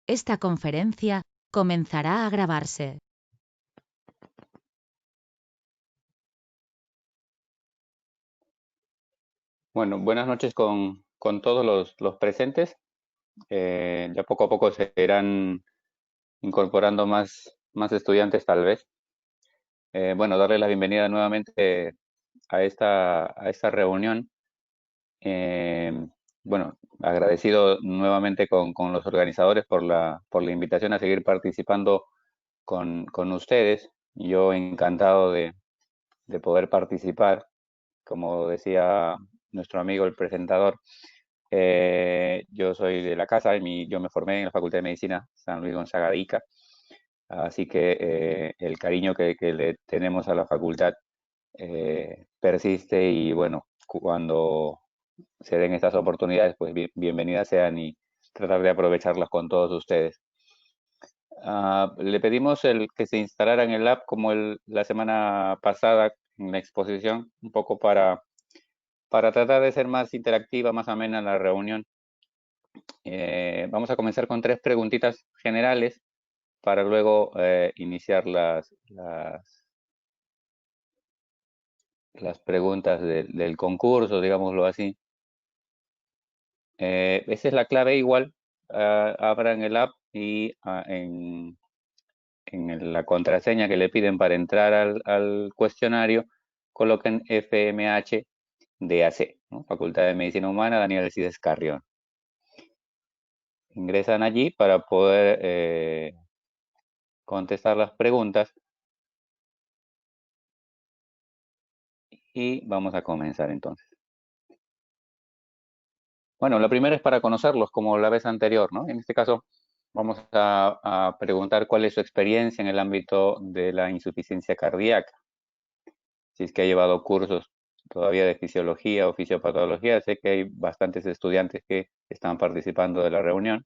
Esta conferencia comenzará a grabarse. Bueno, buenas noches con todos los presentes. Ya poco a poco se irán incorporando más estudiantes tal vez. Bueno, darle la bienvenida nuevamente a esta reunión. Eh, bueno, agradecido nuevamente con los organizadores por la invitación a seguir participando con ustedes. Yo encantado de poder participar, como decía nuestro amigo el presentador. Yo soy de la casa, yo me formé en la Facultad de Medicina San Luis Gonzaga de Ica, así que el cariño que le tenemos a la facultad persiste y bueno, cuando se den estas oportunidades, pues bienvenidas sean y tratar de aprovecharlas con todos ustedes. Le pedimos que se instalara en el app como la semana pasada en la exposición, un poco para tratar de ser más interactiva, más amena la reunión. Vamos a comenzar con tres preguntitas generales para luego iniciar las preguntas del concurso, digámoslo así. Esa es la clave igual. Abran el app y en la contraseña que le piden para entrar al cuestionario, coloquen FMH DAC, ¿no? Facultad de Medicina Humana, Daniel Alcides Carrión. Ingresan allí para poder contestar las preguntas y vamos a comenzar entonces. Bueno, la primera es para conocerlos, como la vez anterior, ¿no? En este caso, vamos a preguntar cuál es su experiencia en el ámbito de la insuficiencia cardíaca. Si es que ha llevado cursos todavía de fisiología o fisiopatología, sé que hay bastantes estudiantes que están participando de la reunión.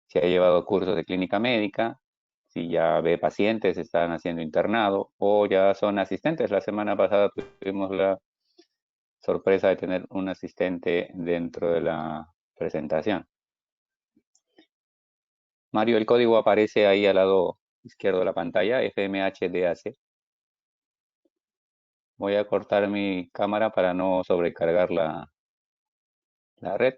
Si ha llevado cursos de clínica médica, si ya ve pacientes, están haciendo internado o ya son asistentes. La semana pasada tuvimos la sorpresa de tener un asistente dentro de la presentación. Mario, el código aparece ahí al lado izquierdo de la pantalla, FMHDAC. Voy a cortar mi cámara para no sobrecargar la red.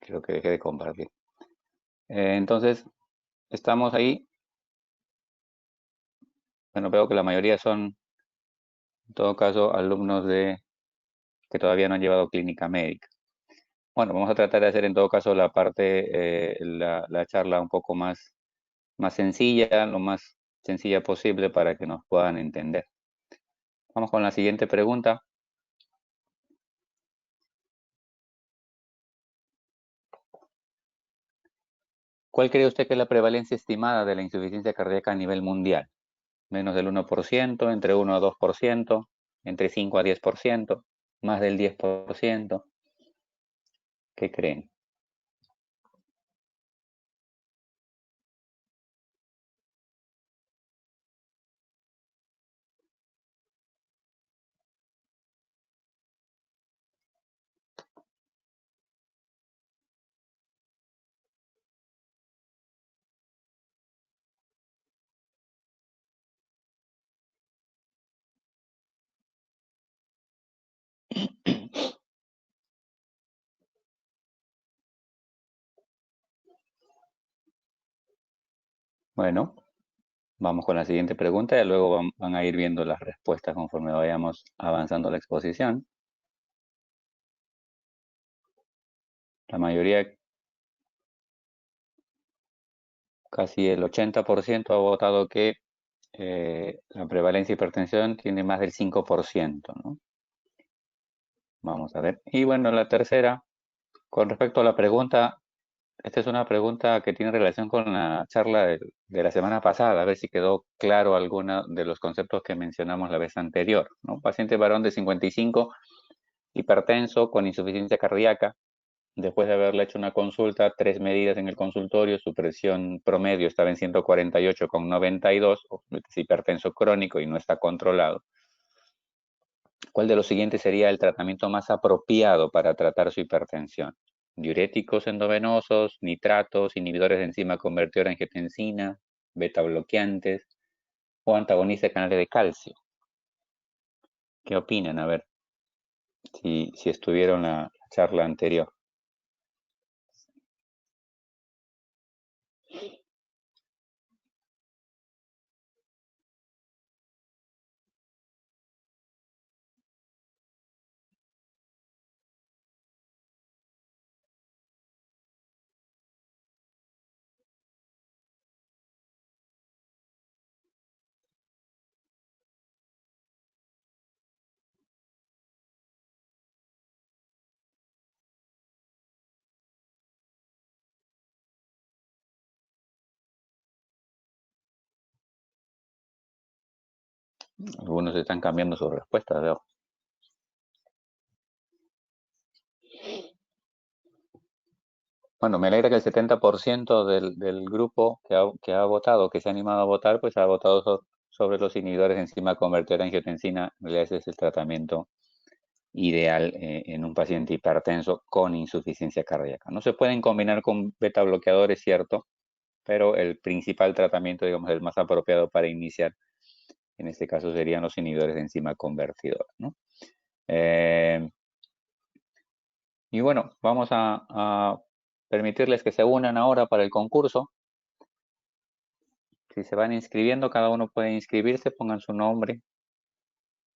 Creo que dejé de compartir. Entonces, estamos ahí. Bueno, veo que la mayoría son, en todo caso, alumnos que todavía no han llevado clínica médica. Bueno, vamos a tratar de hacer en todo caso la parte, la charla un poco más sencilla, lo más sencilla posible para que nos puedan entender. Vamos con la siguiente pregunta. ¿Cuál cree usted que es la prevalencia estimada de la insuficiencia cardíaca a nivel mundial? Menos del 1%, entre 1 a 2%, entre 5 a 10%, más del 10%. ¿Qué creen? Bueno, vamos con la siguiente pregunta y luego van a ir viendo las respuestas conforme vayamos avanzando la exposición. La mayoría, casi el 80% ha votado que la prevalencia de hipertensión tiene más del 5%, ¿no? Vamos a ver. Y bueno, la tercera, con respecto a la pregunta, esta es una pregunta que tiene relación con la charla de la semana pasada, a ver si quedó claro alguno de los conceptos que mencionamos la vez anterior, ¿no? Paciente varón de 55, hipertenso, con insuficiencia cardíaca, después de haberle hecho una consulta, 3 medidas en el consultorio, su presión promedio estaba en 148,92, es hipertenso crónico y no está controlado. ¿Cuál de los siguientes sería el tratamiento más apropiado para tratar su hipertensión? Diuréticos endovenosos, nitratos, inhibidores de enzima convertidora en angiotensina, beta bloqueantes o antagonistas de canales de calcio. ¿Qué opinan? A ver, si estuvieron la charla anterior. Algunos están cambiando sus respuestas, veo. Bueno, me alegra que el 70% del grupo que ha votado, que se ha animado a votar, pues ha votado sobre los inhibidores de enzima convertidora en angiotensina. En realidad ese es el tratamiento ideal en un paciente hipertenso con insuficiencia cardíaca. No se pueden combinar con beta bloqueadores, cierto, pero el principal tratamiento, digamos, el más apropiado para iniciar, en este caso serían los inhibidores de enzima convertidora, ¿no? Y bueno, vamos a permitirles que se unan ahora para el concurso. Si se van inscribiendo, cada uno puede inscribirse, pongan su nombre,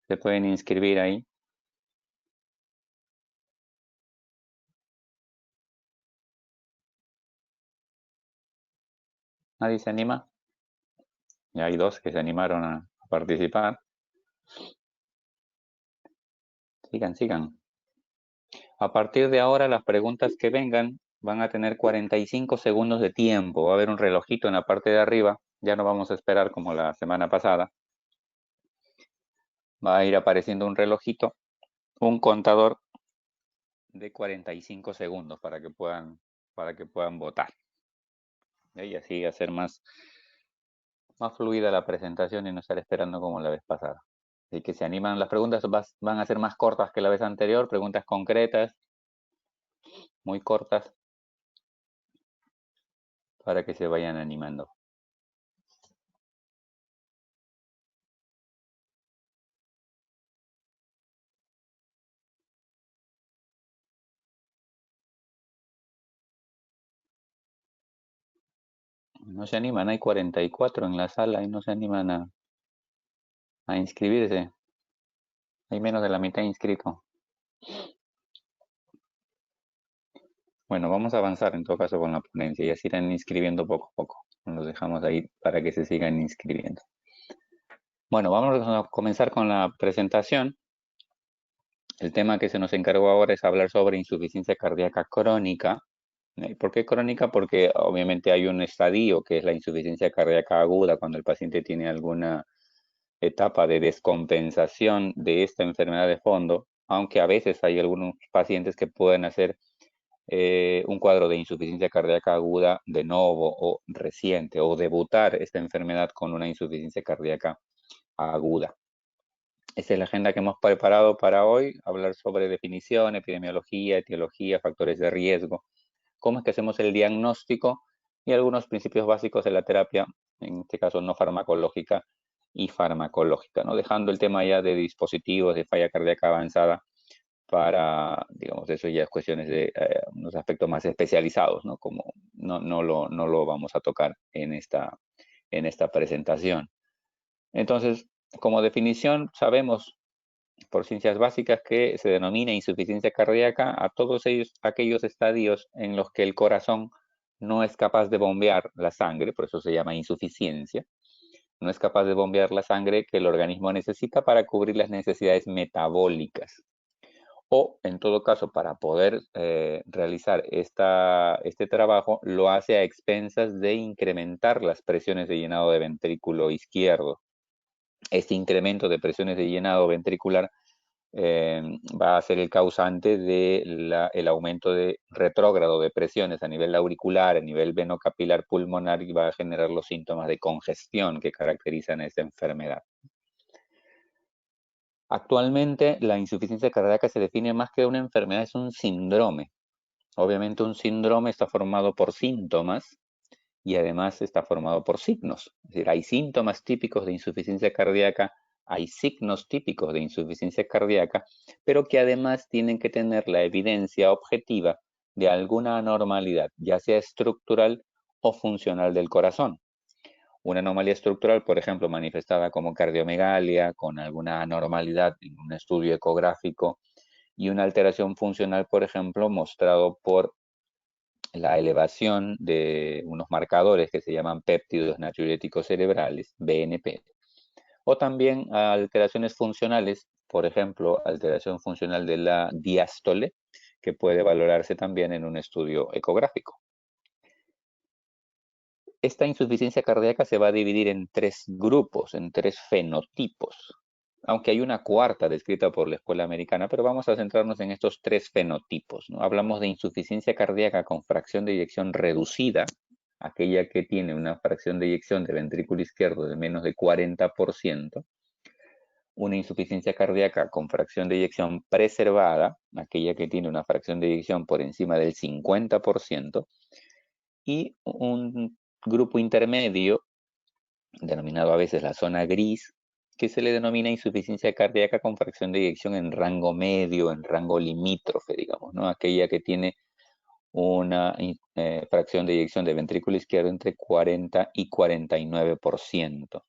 se pueden inscribir ahí. ¿Nadie se anima? Ya hay dos que se animaron a participar. Sigan, sigan. A partir de ahora, las preguntas que vengan van a tener 45 segundos de tiempo. Va a haber un relojito en la parte de arriba. Ya no vamos a esperar como la semana pasada. Va a ir apareciendo un relojito, un contador de 45 segundos para que puedan votar. Y así hacer más fluida la presentación y no estar esperando como la vez pasada. Así que se animan, las preguntas van a ser más cortas que la vez anterior, preguntas concretas, muy cortas, para que se vayan animando. No se animan, hay 44 en la sala y no se animan a inscribirse. Hay menos de la mitad inscrito. Bueno, vamos a avanzar en todo caso con la ponencia y así irán inscribiendo poco a poco. Los dejamos ahí para que se sigan inscribiendo. Bueno, vamos a comenzar con la presentación. El tema que se nos encargó ahora es hablar sobre insuficiencia cardíaca crónica. ¿Por qué crónica? Porque obviamente hay un estadio que es la insuficiencia cardíaca aguda cuando el paciente tiene alguna etapa de descompensación de esta enfermedad de fondo, aunque a veces hay algunos pacientes que pueden hacer un cuadro de insuficiencia cardíaca aguda de novo o reciente o debutar esta enfermedad con una insuficiencia cardíaca aguda. Esa es la agenda que hemos preparado para hoy, hablar sobre definición, epidemiología, etiología, factores de riesgo, cómo es que hacemos el diagnóstico y algunos principios básicos de la terapia, en este caso no farmacológica y farmacológica, ¿no? Dejando el tema ya de dispositivos de falla cardíaca avanzada para, digamos, eso ya es cuestiones de unos aspectos más especializados, ¿no? Como no lo vamos a tocar en esta presentación. Entonces, como definición, sabemos por ciencias básicas que se denomina insuficiencia cardíaca a todos aquellos estadios en los que el corazón no es capaz de bombear la sangre, por eso se llama insuficiencia, no es capaz de bombear la sangre que el organismo necesita para cubrir las necesidades metabólicas. O, en todo caso, para poder realizar este trabajo, lo hace a expensas de incrementar las presiones de llenado de ventrículo izquierdo. Este incremento de presiones de llenado ventricular va a ser el causante del aumento de retrógrado de presiones a nivel auricular, a nivel venocapilar pulmonar, y va a generar los síntomas de congestión que caracterizan a esta enfermedad. Actualmente la insuficiencia cardíaca se define más que una enfermedad, es un síndrome. Obviamente un síndrome está formado por síntomas y además está formado por signos. Es decir, hay síntomas típicos de insuficiencia cardíaca, hay signos típicos de insuficiencia cardíaca, pero que además tienen que tener la evidencia objetiva de alguna anormalidad, ya sea estructural o funcional del corazón. Una anomalía estructural, por ejemplo, manifestada como cardiomegalia, con alguna anormalidad en un estudio ecográfico, y una alteración funcional, por ejemplo, mostrado por la elevación de unos marcadores que se llaman péptidos natriuréticos cerebrales, BNP, o también alteraciones funcionales, por ejemplo, alteración funcional de la diástole, que puede valorarse también en un estudio ecográfico. Esta insuficiencia cardíaca se va a dividir en tres grupos, en tres fenotipos, aunque hay una cuarta descrita por la escuela americana, pero vamos a centrarnos en estos tres fenotipos, ¿no? Hablamos de insuficiencia cardíaca con fracción de eyección reducida, aquella que tiene una fracción de eyección de ventrículo izquierdo de menos de 40%, una insuficiencia cardíaca con fracción de eyección preservada, aquella que tiene una fracción de eyección por encima del 50%, y un grupo intermedio, denominado a veces la zona gris, que se le denomina insuficiencia cardíaca con fracción de eyección en rango medio, en rango limítrofe, digamos, ¿no? Aquella que tiene una fracción de eyección de ventrículo izquierdo entre 40 y 49%.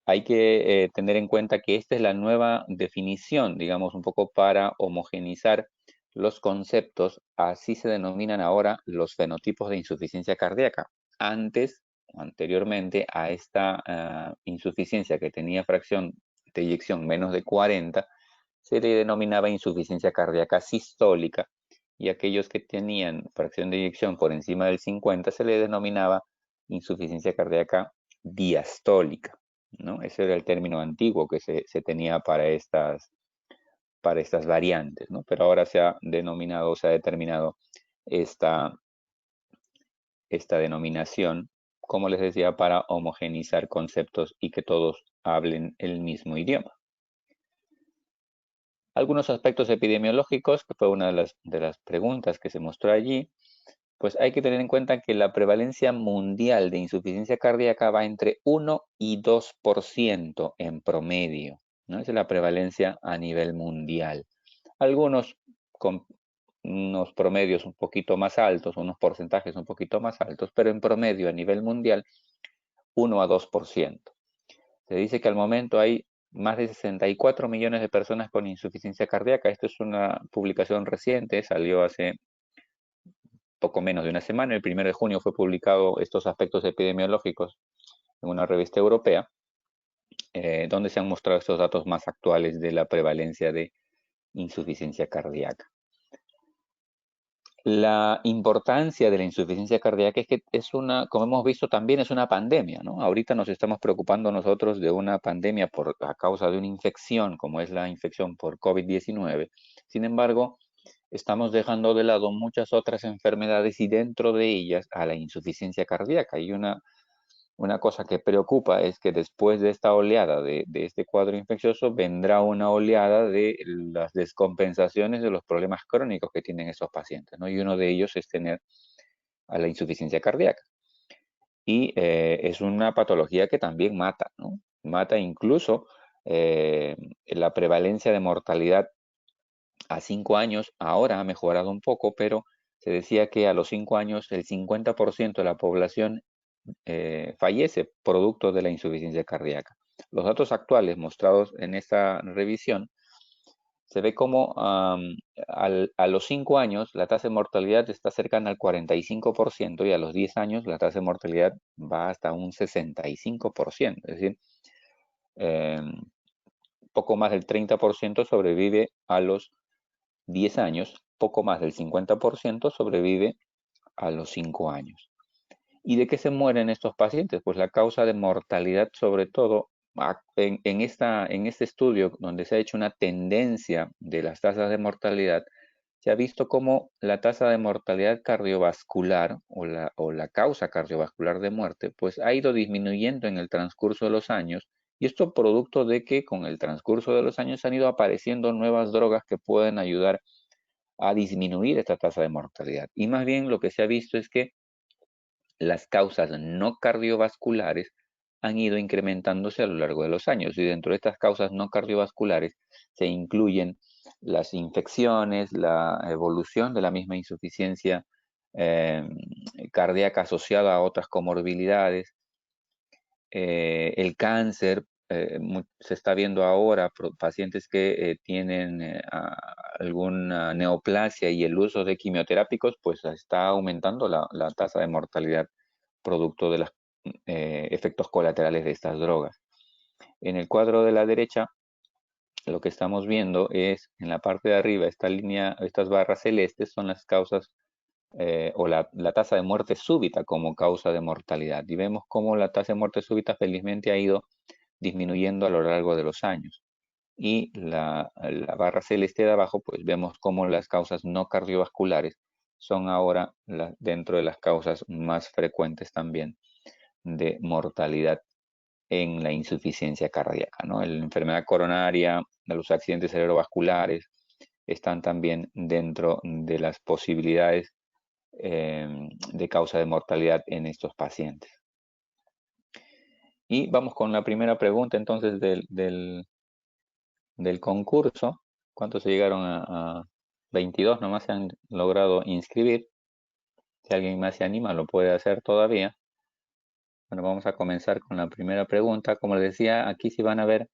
Hay que tener en cuenta que esta es la nueva definición, digamos, un poco para homogenizar los conceptos. Así se denominan ahora los fenotipos de insuficiencia cardíaca. Antes, o anteriormente, a esta insuficiencia que tenía fracción de eyección menos de 40, se le denominaba insuficiencia cardíaca sistólica, y aquellos que tenían fracción de eyección por encima del 50 se le denominaba insuficiencia cardíaca diastólica, ¿no? Ese era el término antiguo que se tenía para estas variantes, ¿no? Pero ahora se ha denominado, se ha determinado esta denominación, como les decía, para homogenizar conceptos y que todos hablen el mismo idioma. Algunos aspectos epidemiológicos, que fue una de las preguntas que se mostró allí, pues hay que tener en cuenta que la prevalencia mundial de insuficiencia cardíaca va entre 1 y 2% en promedio, ¿no? Esa es la prevalencia a nivel mundial. Algunos con unos promedios un poquito más altos, unos porcentajes un poquito más altos, pero en promedio a nivel mundial 1 a 2%. Se dice que al momento hay más de 64 millones de personas con insuficiencia cardíaca. Esto es una publicación reciente, salió hace poco menos de una semana. El 1 de junio fue publicado estos aspectos epidemiológicos en una revista europea, donde se han mostrado estos datos más actuales de la prevalencia de insuficiencia cardíaca. La importancia de la insuficiencia cardíaca es que como hemos visto, también es una pandemia, ¿no? Ahorita nos estamos preocupando nosotros de una pandemia a causa de una infección, como es la infección por COVID-19. Sin embargo, estamos dejando de lado muchas otras enfermedades y dentro de ellas a la insuficiencia cardíaca. Y una cosa que preocupa es que después de esta oleada de este cuadro infeccioso vendrá una oleada de las descompensaciones de los problemas crónicos que tienen esos pacientes, ¿no? Y uno de ellos es tener a la insuficiencia cardíaca. Y es una patología que también mata, ¿no? Mata incluso la prevalencia de mortalidad a 5 años. Ahora ha mejorado un poco, pero se decía que a los 5 años el 50% de la población fallece producto de la insuficiencia cardíaca. Los datos actuales mostrados en esta revisión se ve como a los 5 años la tasa de mortalidad está cercana al 45% y a los 10 años la tasa de mortalidad va hasta un 65%. Es decir, poco más del 30% sobrevive a los 10 años, poco más del 50% sobrevive a los 5 años. ¿Y de qué se mueren estos pacientes? Pues la causa de mortalidad, sobre todo, en este estudio donde se ha hecho una tendencia de las tasas de mortalidad, se ha visto cómo la tasa de mortalidad cardiovascular o la causa cardiovascular de muerte, pues ha ido disminuyendo en el transcurso de los años, y esto producto de que con el transcurso de los años han ido apareciendo nuevas drogas que pueden ayudar a disminuir esta tasa de mortalidad. Y más bien lo que se ha visto es que las causas no cardiovasculares han ido incrementándose a lo largo de los años, y dentro de estas causas no cardiovasculares se incluyen las infecciones, la evolución de la misma insuficiencia eh, cardíaca asociada a otras comorbilidades, el cáncer. Se está viendo ahora pacientes que tienen alguna neoplasia, y el uso de quimioterápicos pues está aumentando la tasa de mortalidad producto de los efectos colaterales de estas drogas. En el cuadro de la derecha, lo que estamos viendo es, en la parte de arriba, esta línea, estas barras celestes son las causas o la tasa de muerte súbita como causa de mortalidad. Y vemos cómo la tasa de muerte súbita felizmente ha ido disminuyendo a lo largo de los años. Y la barra celeste de abajo, pues vemos cómo las causas no cardiovasculares son ahora dentro de las causas más frecuentes también de mortalidad en la insuficiencia cardíaca, ¿no? La enfermedad coronaria, los accidentes cerebrovasculares están también dentro de las posibilidades de causa de mortalidad en estos pacientes. Y vamos con la primera pregunta entonces del concurso. ¿Cuántos se llegaron a 22? Nomás se han logrado inscribir. Si alguien más se anima, lo puede hacer todavía. Bueno, vamos a comenzar con la primera pregunta. Como les decía, aquí sí van a ver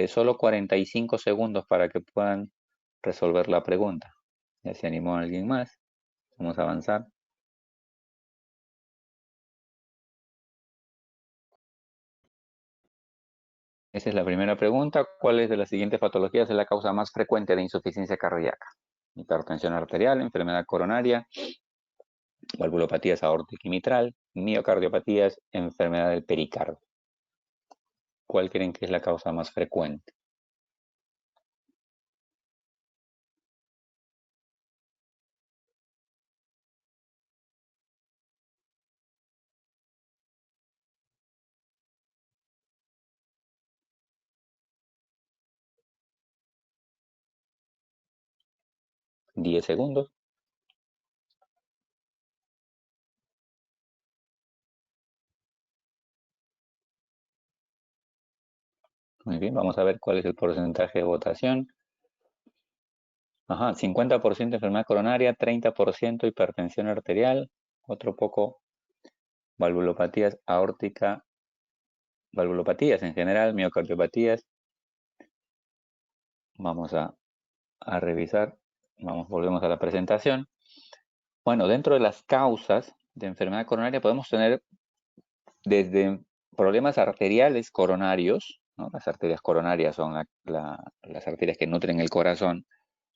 solo 45 segundos para que puedan resolver la pregunta. Ya se animó alguien más. Vamos a avanzar. Esa es la primera pregunta. ¿Cuál es de las siguientes patologías es la causa más frecuente de insuficiencia cardíaca? Hipertensión arterial, enfermedad coronaria, valvulopatías aórtica y mitral, miocardiopatías, enfermedad del pericardio. ¿Cuál creen que es la causa más frecuente? ¿10 segundos? Muy bien, vamos a ver cuál es el porcentaje de votación. Ajá, 50% enfermedad coronaria, 30% hipertensión arterial, otro poco valvulopatías aórtica, valvulopatías en general, miocardiopatías. Vamos a revisar. Volvemos a la presentación. Bueno, dentro de las causas de enfermedad coronaria podemos tener desde problemas arteriales coronarios, ¿no? Las arterias coronarias son las arterias que nutren el corazón.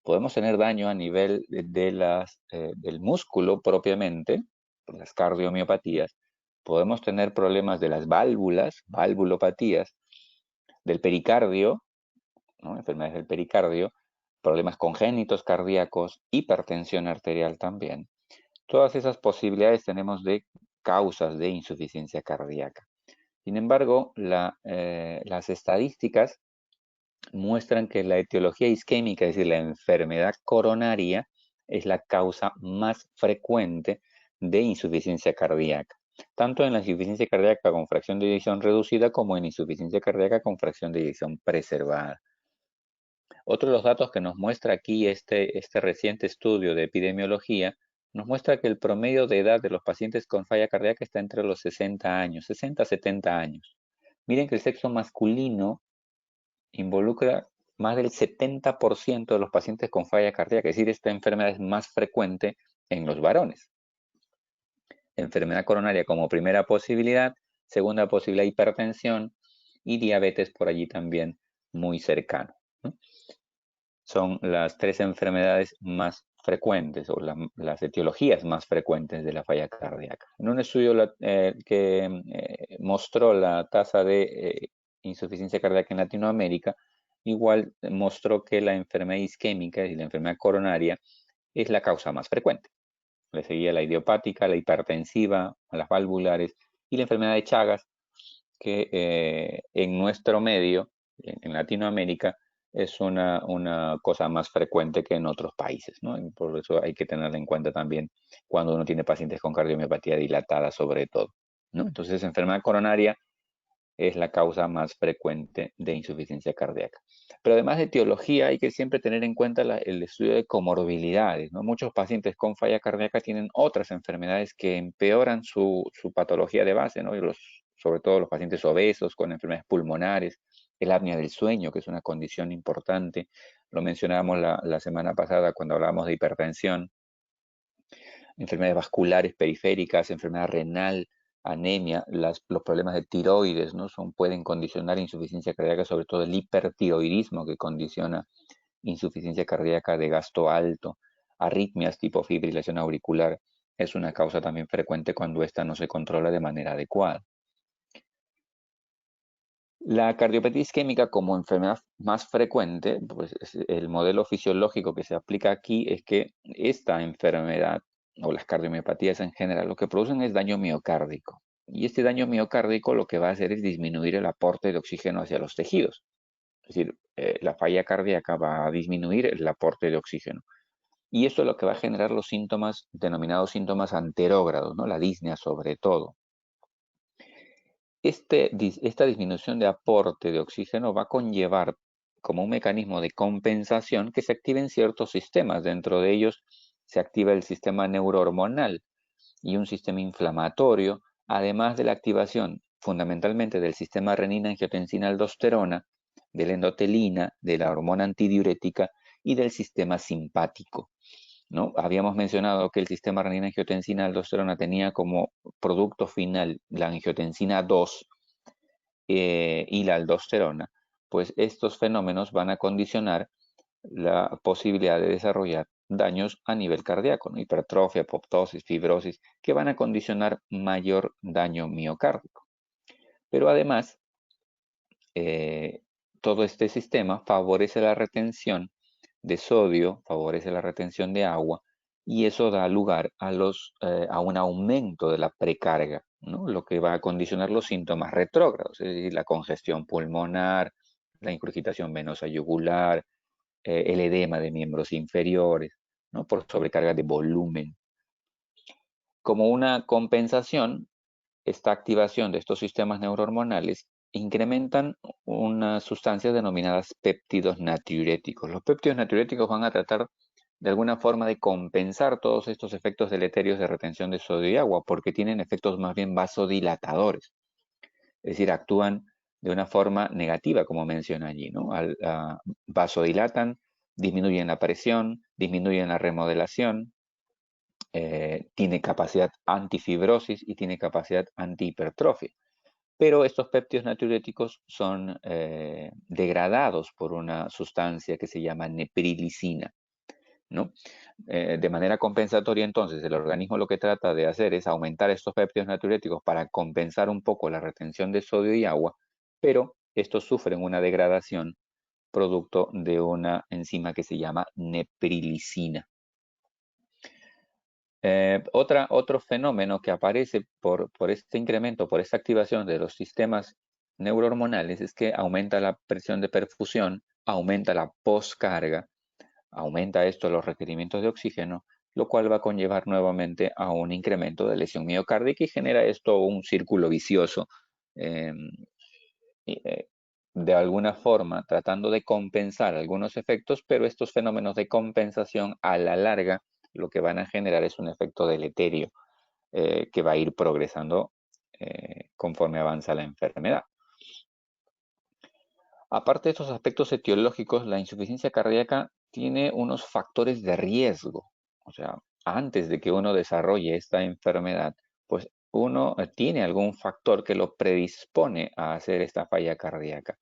Podemos tener daño a nivel del músculo propiamente, por las cardiomiopatías. Podemos tener problemas de las válvulas, valvulopatías, del pericardio, ¿no? Enfermedades del pericardio, problemas congénitos cardíacos, hipertensión arterial también. Todas esas posibilidades tenemos de causas de insuficiencia cardíaca. Sin embargo, las estadísticas muestran que la etiología isquémica, es decir, la enfermedad coronaria, es la causa más frecuente de insuficiencia cardíaca, tanto en la insuficiencia cardíaca con fracción de eyección reducida como en insuficiencia cardíaca con fracción de eyección preservada. Otro de los datos que nos muestra aquí este reciente estudio de epidemiología, nos muestra que el promedio de edad de los pacientes con falla cardíaca está entre los 60 años, 60 a 70 años. Miren que el sexo masculino involucra más del 70% de los pacientes con falla cardíaca, es decir, esta enfermedad es más frecuente en los varones. Enfermedad coronaria como primera posibilidad, segunda posibilidad hipertensión y diabetes por allí también muy cercano, ¿no? Son las tres enfermedades más frecuentes o las etiologías más frecuentes de la falla cardíaca. En un estudio que mostró la tasa de insuficiencia cardíaca en Latinoamérica, igual mostró que la enfermedad isquémica y la enfermedad coronaria es la causa más frecuente. Le seguía la idiopática, la hipertensiva, las valvulares y la enfermedad de Chagas, que en nuestro medio, en Latinoamérica, es una cosa más frecuente que en otros países, ¿no? Y por eso hay que tenerla en cuenta también cuando uno tiene pacientes con cardiomiopatía dilatada, sobre todo, ¿no? Entonces, enfermedad coronaria es la causa más frecuente de insuficiencia cardíaca. Pero además de etiología, hay que siempre tener en cuenta el estudio de comorbilidades, ¿no? Muchos pacientes con falla cardíaca tienen otras enfermedades que empeoran su patología de base, ¿no? Sobre todo los pacientes obesos con enfermedades pulmonares, el apnea del sueño, que es una condición importante. Lo mencionábamos la semana pasada cuando hablábamos de hipertensión, enfermedades vasculares periféricas, enfermedad renal, anemia, los problemas de tiroides, ¿no? Pueden condicionar insuficiencia cardíaca, sobre todo el hipertiroidismo que condiciona insuficiencia cardíaca de gasto alto, arritmias tipo fibrilación auricular, es una causa también frecuente cuando esta no se controla de manera adecuada. La cardiopatía isquémica como enfermedad más frecuente, pues el modelo fisiológico que se aplica aquí es que esta enfermedad o las cardiomiopatías en general lo que producen es daño miocárdico. Y este daño miocárdico lo que va a hacer es disminuir el aporte de oxígeno hacia los tejidos. Es decir, la falla cardíaca va a disminuir el aporte de oxígeno. Y esto es lo que va a generar los síntomas denominados síntomas anterógrados, ¿no? La disnea sobre todo. Esta disminución de aporte de oxígeno va a conllevar como un mecanismo de compensación que se activen ciertos sistemas. Dentro de ellos se activa el sistema neurohormonal y un sistema inflamatorio, además de la activación fundamentalmente del sistema renina-angiotensina-aldosterona, de la endotelina, de la hormona antidiurética y del sistema simpático, ¿no? Habíamos mencionado que el sistema renina-angiotensina-aldosterona tenía como producto final la angiotensina 2 y la aldosterona, pues estos fenómenos van a condicionar la posibilidad de desarrollar daños a nivel cardíaco, ¿no? Hipertrofia, apoptosis, fibrosis, que van a condicionar mayor daño miocárdico. Pero además, eh, todo este sistema favorece la retención de sodio, favorece la retención de agua y eso da lugar a un aumento de la precarga, ¿no? Lo que va a condicionar los síntomas retrógrados, es decir, la congestión pulmonar, la incurgitación venosa yugular, el edema de miembros inferiores, ¿no? Por sobrecarga de volumen. Como una compensación, esta activación de estos sistemas neurohormonales incrementan unas sustancias denominadas péptidos natriuréticos. Los péptidos natriuréticos van a tratar de alguna forma de compensar todos estos efectos deleterios de retención de sodio y agua, porque tienen efectos más bien vasodilatadores. Es decir, actúan de una forma negativa, como menciona allí, ¿no? Vasodilatan, disminuyen la presión, disminuyen la remodelación, tiene capacidad antifibrosis y tiene capacidad antihipertrofia. Pero estos péptidos natriuréticos son degradados por una sustancia que se llama neprilicina, ¿no? De manera compensatoria, entonces, el organismo lo que trata de hacer es aumentar estos péptidos natriuréticos para compensar un poco la retención de sodio y agua, pero estos sufren una degradación producto de una enzima que se llama neprilicina. Otro fenómeno que aparece por este incremento, por esta activación de los sistemas neurohormonales es que aumenta la presión de perfusión, aumenta la poscarga, aumenta esto los requerimientos de oxígeno, lo cual va a conllevar nuevamente a un incremento de lesión miocárdica y genera esto un círculo vicioso, eh, de alguna forma tratando de compensar algunos efectos, pero estos fenómenos de compensación a la larga lo que van a generar es un efecto deleterio que va a ir progresando conforme avanza la enfermedad. Aparte de estos aspectos etiológicos, la insuficiencia cardíaca tiene unos factores de riesgo. O sea, antes de que uno desarrolle esta enfermedad, pues uno tiene algún factor que lo predispone a hacer esta falla cardíaca.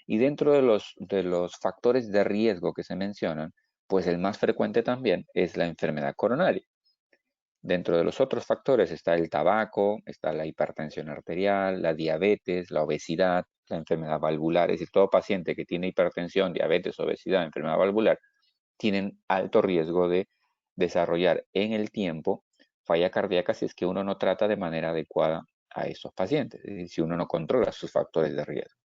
Y dentro de los factores de riesgo que se mencionan, pues el más frecuente también es la enfermedad coronaria. Dentro de los otros factores está el tabaco, está la hipertensión arterial, la diabetes, la obesidad, la enfermedad valvular. Es decir, todo paciente que tiene hipertensión, diabetes, obesidad, enfermedad valvular, tienen alto riesgo de desarrollar en el tiempo falla cardíaca si es que uno no trata de manera adecuada a esos pacientes, es decir, si uno no controla sus factores de riesgo.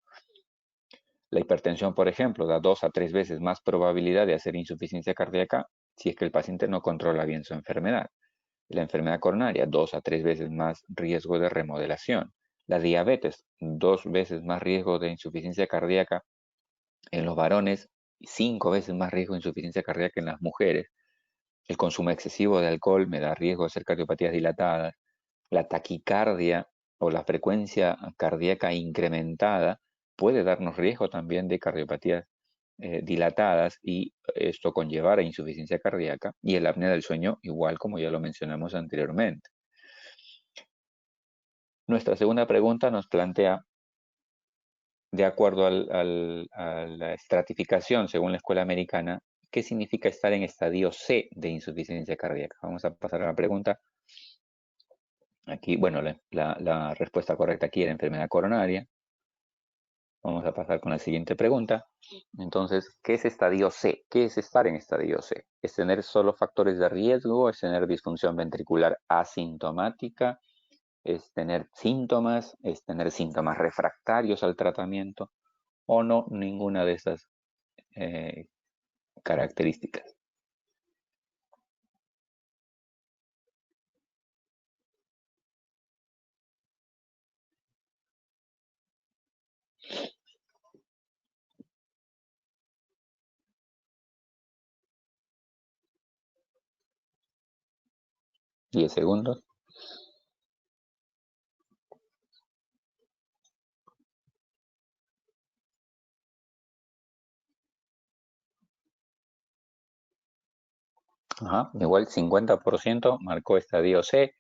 La hipertensión, por ejemplo, da 2 a 3 veces más probabilidad de hacer insuficiencia cardíaca si es que el paciente no controla bien su enfermedad. La enfermedad coronaria, 2 a 3 veces más riesgo de remodelación. La diabetes, 2 veces más riesgo de insuficiencia cardíaca en los varones, 5 veces más riesgo de insuficiencia cardíaca en las mujeres. El consumo excesivo de alcohol me da riesgo de hacer cardiopatías dilatadas. La taquicardia o la frecuencia cardíaca incrementada puede darnos riesgo también de cardiopatías dilatadas y esto conllevar a insuficiencia cardíaca, y el apnea del sueño igual, como ya lo mencionamos anteriormente. Nuestra segunda pregunta nos plantea, de acuerdo a la estratificación según la escuela americana, ¿qué significa estar en estadio C de insuficiencia cardíaca? Vamos a pasar a la pregunta. Aquí, bueno, la respuesta correcta aquí era enfermedad coronaria. Vamos a pasar con la siguiente pregunta. Entonces, ¿qué es estadio C? ¿Qué es estar en estadio C? ¿Es tener solo factores de riesgo? ¿Es tener disfunción ventricular asintomática? ¿Es tener síntomas? ¿Es tener síntomas refractarios al tratamiento? ¿O no? Ninguna de esas eh, características. ¿10 segundos? Ajá, igual 50% marcó estadio C,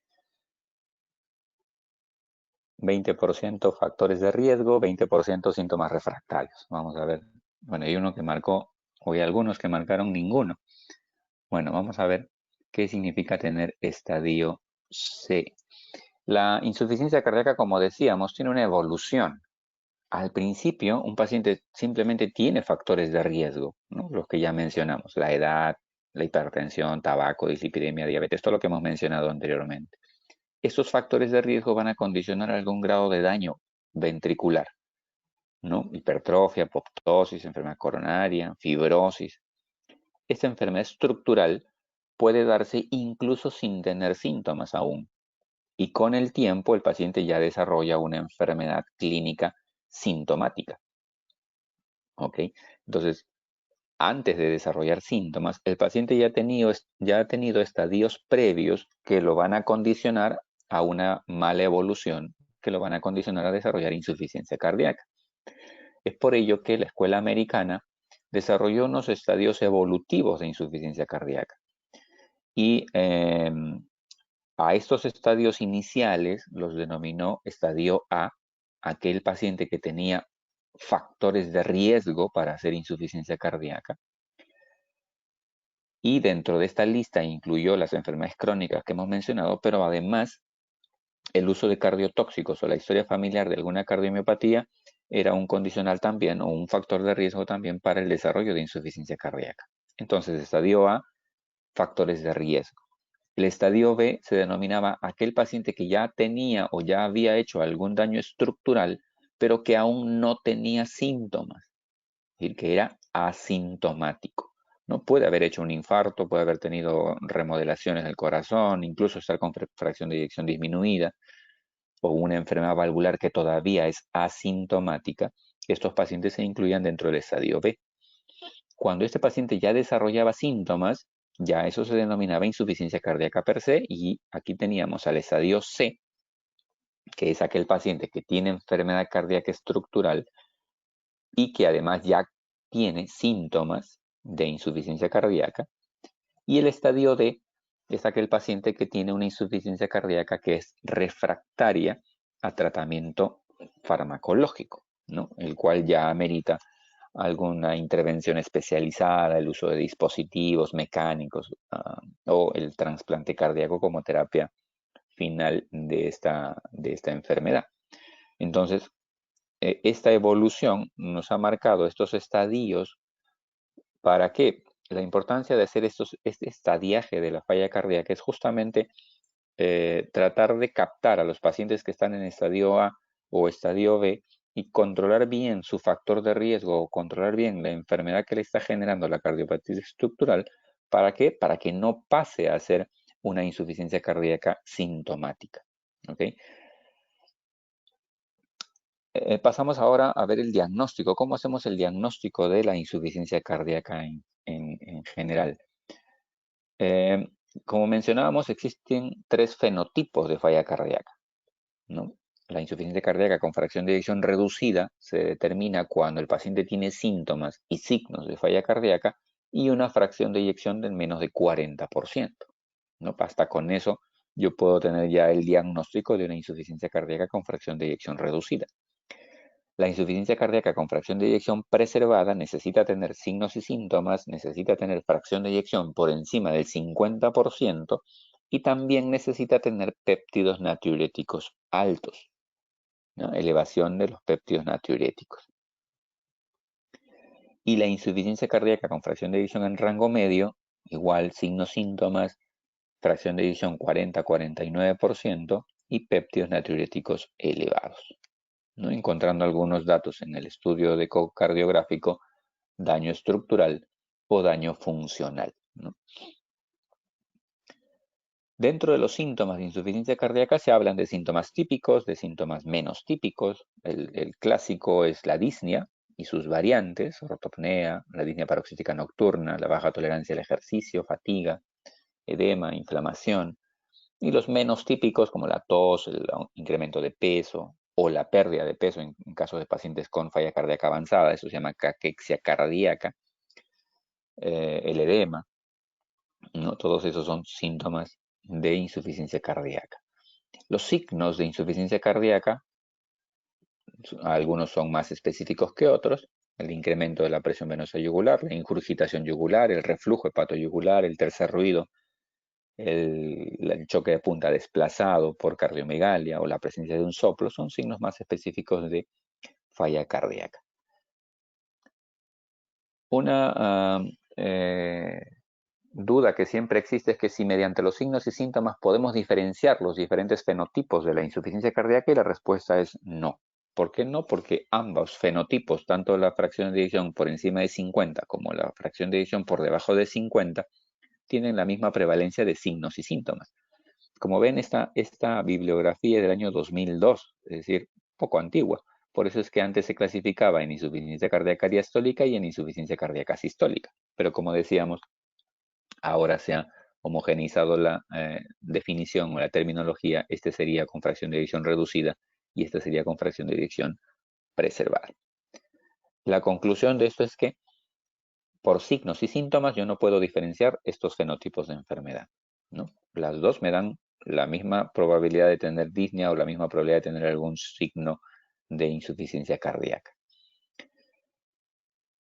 20% factores de riesgo, 20% síntomas refractarios. Vamos a ver. Bueno, hay uno que marcó, o hay algunos que marcaron ninguno. Bueno, vamos a ver qué significa tener estadio C. La insuficiencia cardíaca, como decíamos, tiene una evolución. Al principio, un paciente simplemente tiene factores de riesgo, ¿no? Los que ya mencionamos, la edad, la hipertensión, tabaco, dislipidemia, diabetes, todo lo que hemos mencionado anteriormente. Estos factores de riesgo van a condicionar algún grado de daño ventricular, ¿no? Hipertrofia, apoptosis, enfermedad coronaria, fibrosis. Esta enfermedad estructural puede darse incluso sin tener síntomas aún. Y con el tiempo el paciente ya desarrolla una enfermedad clínica sintomática. ¿Ok? Entonces, antes de desarrollar síntomas, el paciente ya ha tenido estadios previos que lo van a condicionar a una mala evolución, que lo van a condicionar a desarrollar insuficiencia cardíaca. Es por ello que la escuela americana desarrolló unos estadios evolutivos de insuficiencia cardíaca. Y a estos estadios iniciales los denominó estadio A, aquel paciente que tenía factores de riesgo para hacer insuficiencia cardíaca. Y dentro de esta lista incluyó las enfermedades crónicas que hemos mencionado, pero además el uso de cardiotóxicos o la historia familiar de alguna cardiomiopatía era un condicional también o un factor de riesgo también para el desarrollo de insuficiencia cardíaca. Entonces, estadio A, factores de riesgo. El estadio B se denominaba aquel paciente que ya tenía o ya había hecho algún daño estructural, pero que aún no tenía síntomas, es decir, que era asintomático. No puede haber hecho un infarto, puede haber tenido remodelaciones del corazón, incluso estar con fracción de eyección disminuida, o una enfermedad valvular que todavía es asintomática. Estos pacientes se incluían dentro del estadio B. Cuando este paciente ya desarrollaba síntomas, ya eso se denominaba insuficiencia cardíaca per se, y aquí teníamos al estadio C, que es aquel paciente que tiene enfermedad cardíaca estructural y que además ya tiene síntomas de insuficiencia cardíaca. Y el estadio D es aquel paciente que tiene una insuficiencia cardíaca que es refractaria a tratamiento farmacológico, ¿no? El cual ya amerita alguna intervención especializada, el uso de dispositivos mecánicos o el trasplante cardíaco como terapia final de esta enfermedad. Entonces, esta evolución nos ha marcado estos estadios. ¿Para qué? La importancia de hacer este estadiaje de la falla cardíaca es justamente tratar de captar a los pacientes que están en estadio A o estadio B y controlar bien su factor de riesgo o controlar bien la enfermedad que le está generando la cardiopatía estructural. ¿Para qué? Para que no pase a ser una insuficiencia cardíaca sintomática. ¿Ok? Pasamos ahora a ver el diagnóstico. ¿Cómo hacemos el diagnóstico de la insuficiencia cardíaca en general? Eh, Como mencionábamos, existen tres fenotipos de falla cardíaca, ¿no? La insuficiencia cardíaca con fracción de eyección reducida se determina cuando el paciente tiene síntomas y signos de falla cardíaca y una fracción de eyección de menos de 40%, ¿no? Hasta con eso yo puedo tener ya el diagnóstico de una insuficiencia cardíaca con fracción de eyección reducida. La insuficiencia cardíaca con fracción de eyección preservada necesita tener signos y síntomas, necesita tener fracción de eyección por encima del 50% y también necesita tener péptidos natriuréticos altos, ¿no? Elevación de los péptidos natriuréticos. Y la insuficiencia cardíaca con fracción de eyección en rango medio, igual signos, síntomas, fracción de eyección 40-49% y péptidos natriuréticos elevados, ¿no? Encontrando algunos datos en el estudio de ecocardiográfico, daño estructural o daño funcional, ¿no? Dentro de los síntomas de insuficiencia cardíaca se hablan de síntomas típicos, de síntomas menos típicos. El clásico es la disnea y sus variantes, ortopnea, la disnea paroxística nocturna, la baja tolerancia al ejercicio, fatiga, edema, inflamación. Y los menos típicos como la tos, el incremento de peso o la pérdida de peso en casos de pacientes con falla cardíaca avanzada, eso se llama caquexia cardíaca, el edema, ¿no? Todos esos son síntomas de insuficiencia cardíaca. Los signos de insuficiencia cardíaca, algunos son más específicos que otros: el incremento de la presión venosa yugular, la ingurgitación yugular, el reflujo hepatoyugular, el tercer ruido, el choque de punta desplazado por cardiomegalia o la presencia de un soplo, son signos más específicos de falla cardíaca. Una duda que siempre existe es que si mediante los signos y síntomas podemos diferenciar los diferentes fenotipos de la insuficiencia cardíaca, y la respuesta es no. ¿Por qué no? Porque ambos fenotipos, tanto la fracción de eyección por encima de 50 como la fracción de eyección por debajo de 50, tienen la misma prevalencia de signos y síntomas. Como ven, esta bibliografía es del año 2002, es decir, poco antigua. Por eso es que antes se clasificaba en insuficiencia cardíaca diastólica y en insuficiencia cardíaca sistólica. Pero como decíamos, ahora se ha homogeneizado la definición o la terminología. Este sería con fracción de eyección reducida y este sería con fracción de eyección preservada. La conclusión de esto es que por signos y síntomas yo no puedo diferenciar estos fenotipos de enfermedad, ¿no? Las dos me dan la misma probabilidad de tener disnea o la misma probabilidad de tener algún signo de insuficiencia cardíaca.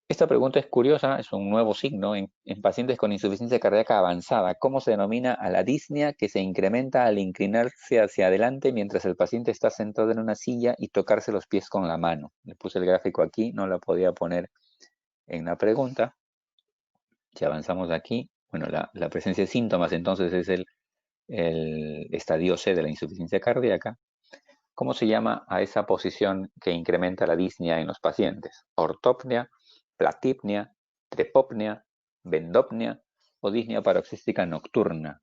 Esta pregunta es curiosa, es un nuevo signo en pacientes con insuficiencia cardíaca avanzada. ¿Cómo se denomina a la disnea que se incrementa al inclinarse hacia adelante mientras el paciente está sentado en una silla y tocarse los pies con la mano? Le puse el gráfico aquí, no la podía poner en la pregunta. Si avanzamos de aquí, bueno, la presencia de síntomas entonces es el estadio C de la insuficiencia cardíaca. ¿Cómo se llama a esa posición que incrementa la disnea en los pacientes? Ortopnea, platipnea, trepopnea, bendopnea o disnea paroxística nocturna.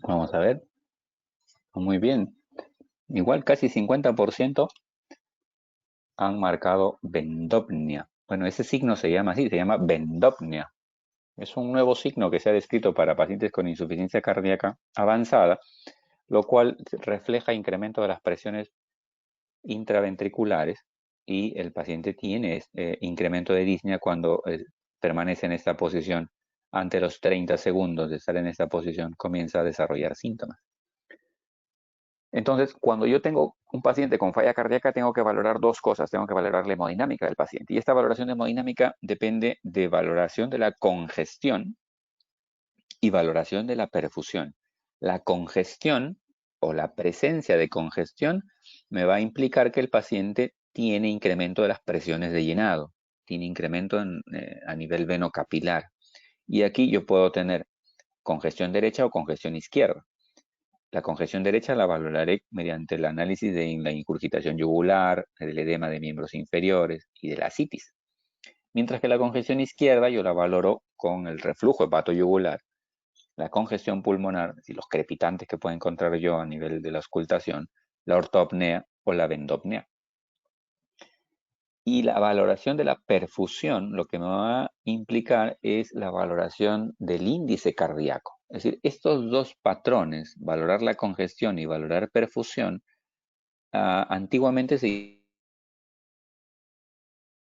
Vamos a ver. Muy bien. Igual casi 50% han marcado bendopnea. Bueno, ese signo se llama así, se llama bendopnea. Es un nuevo signo que se ha descrito para pacientes con insuficiencia cardíaca avanzada, lo cual refleja incremento de las presiones intraventriculares y el paciente tiene incremento de disnea cuando permanece en esta posición. Ante los 30 segundos de estar en esta posición, comienza a desarrollar síntomas. Entonces, cuando yo tengo un paciente con falla cardíaca, tengo que valorar dos cosas. Tengo que valorar la hemodinámica del paciente. Y esta valoración de hemodinámica depende de valoración de la congestión y valoración de la perfusión. La congestión o la presencia de congestión me va a implicar que el paciente tiene incremento de las presiones de llenado, tiene incremento a nivel venocapilar. Y aquí yo puedo tener congestión derecha o congestión izquierda. La congestión derecha la valoraré mediante el análisis de la incurgitación yugular, del edema de miembros inferiores y de la ascitis. Mientras que la congestión izquierda yo la valoro con el reflujo hepatoyugular, la congestión pulmonar, es decir, los crepitantes que puedo encontrar yo a nivel de la auscultación, la ortopnea o la vendopnea. Y la valoración de la perfusión, lo que me va a implicar es la valoración del índice cardíaco. Es decir, estos dos patrones, valorar la congestión y valorar perfusión, antiguamente se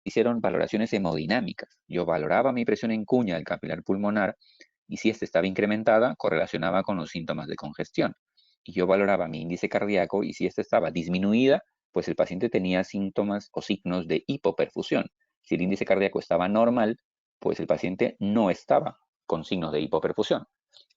hicieron valoraciones hemodinámicas. Yo valoraba mi presión en cuña del capilar pulmonar y si ésta estaba incrementada, correlacionaba con los síntomas de congestión. Y yo valoraba mi índice cardíaco y si ésta estaba disminuida, pues el paciente tenía síntomas o signos de hipoperfusión. Si el índice cardíaco estaba normal, pues el paciente no estaba con signos de hipoperfusión.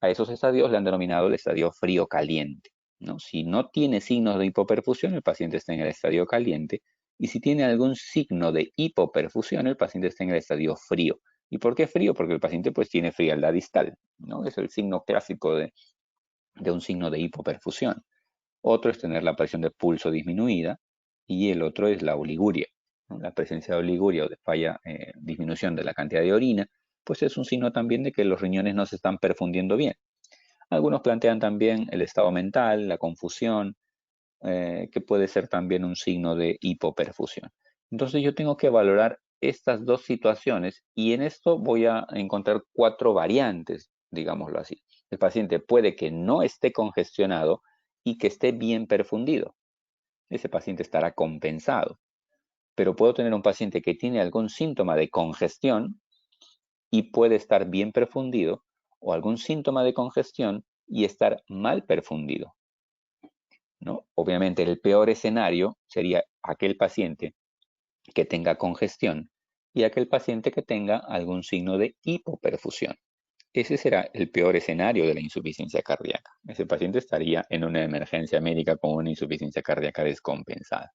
A esos estadios le han denominado el estadio frío-caliente, ¿no? Si no tiene signos de hipoperfusión, el paciente está en el estadio caliente. Y si tiene algún signo de hipoperfusión, el paciente está en el estadio frío. ¿Y por qué frío? Porque el paciente pues tiene frialdad distal, ¿no? Es el signo clásico de un signo de hipoperfusión. Otro es tener la presión de pulso disminuida y el otro es la oliguria, ¿no? La presencia de oliguria o de falla, disminución de la cantidad de orina, pues es un signo también de que los riñones no se están perfundiendo bien. Algunos plantean también el estado mental, la confusión, que puede ser también un signo de hipoperfusión. Entonces yo tengo que valorar estas dos situaciones y en esto voy a encontrar cuatro variantes, digámoslo así. El paciente puede que no esté congestionado y que esté bien perfundido. Ese paciente estará compensado. Pero puedo tener un paciente que tiene algún síntoma de congestión y puede estar bien perfundido o algún síntoma de congestión y estar mal perfundido, ¿no? Obviamente el peor escenario sería aquel paciente que tenga congestión y aquel paciente que tenga algún signo de hipoperfusión. Ese será el peor escenario de la insuficiencia cardíaca. Ese paciente estaría en una emergencia médica con una insuficiencia cardíaca descompensada.